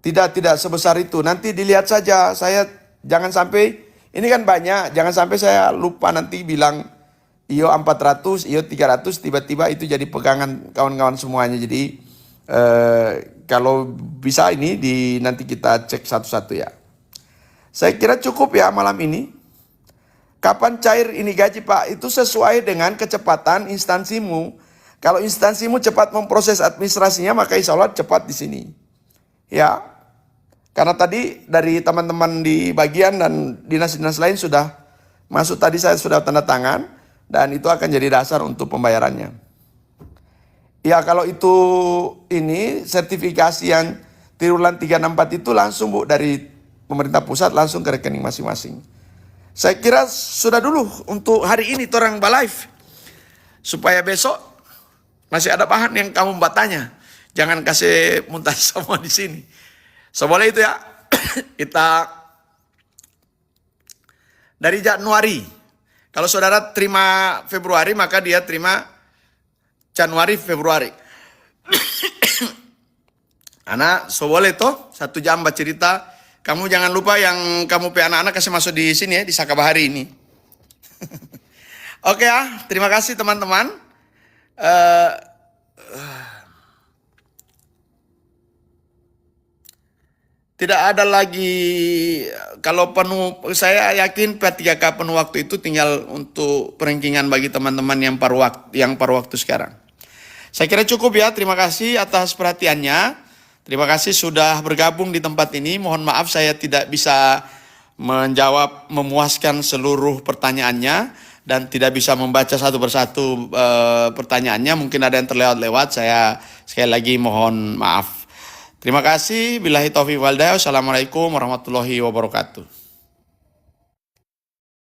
S1: tidak sebesar itu. Nanti dilihat saja. Saya jangan sampai, ini kan banyak, jangan sampai saya lupa nanti bilang IO 400, IO 300, tiba-tiba itu jadi pegangan kawan-kawan semuanya. Jadi kalau bisa ini nanti kita cek satu-satu ya. Saya kira cukup ya malam ini. Kapan cair ini gaji Pak? Itu sesuai dengan kecepatan instansimu. Kalau instansimu cepat memproses administrasinya, maka insya Allah cepat di sini. Ya, karena tadi dari teman-teman di bagian dan dinas-dinas lain sudah masuk, tadi saya sudah tanda tangan, dan itu akan jadi dasar untuk pembayarannya. Ya, kalau itu ini sertifikasi yang triwulan 364 itu langsung Bu dari pemerintah pusat langsung ke rekening masing-masing. Saya kira sudah dulu untuk hari ini Torang Live, supaya besok masih ada bahan yang kamu tanya. Jangan kasih muntah semua di sini. So boleh itu ya. Kita dari Januari. Kalau saudara terima Februari, maka dia terima Januari, Februari. Anak, so boleh toh 1 jam baca cerita. Kamu jangan lupa yang kamu pe anak-anak kasih masuk di sini ya, di Sakabahari ini. Oke ya, terima kasih teman-teman. Tidak ada lagi, kalau penuh, saya yakin P3K penuh waktu itu tinggal untuk perankingan bagi teman-teman yang paruh waktu sekarang. Saya kira cukup ya, terima kasih atas perhatiannya. Terima kasih sudah bergabung di tempat ini. Mohon maaf saya tidak bisa menjawab memuaskan seluruh pertanyaannya dan tidak bisa membaca satu persatu pertanyaannya. Mungkin ada yang terlewat-lewat, saya sekali lagi mohon maaf. Terima kasih. Billahi taufiq wal hidayah. Wassalamualaikum warahmatullahi wabarakatuh.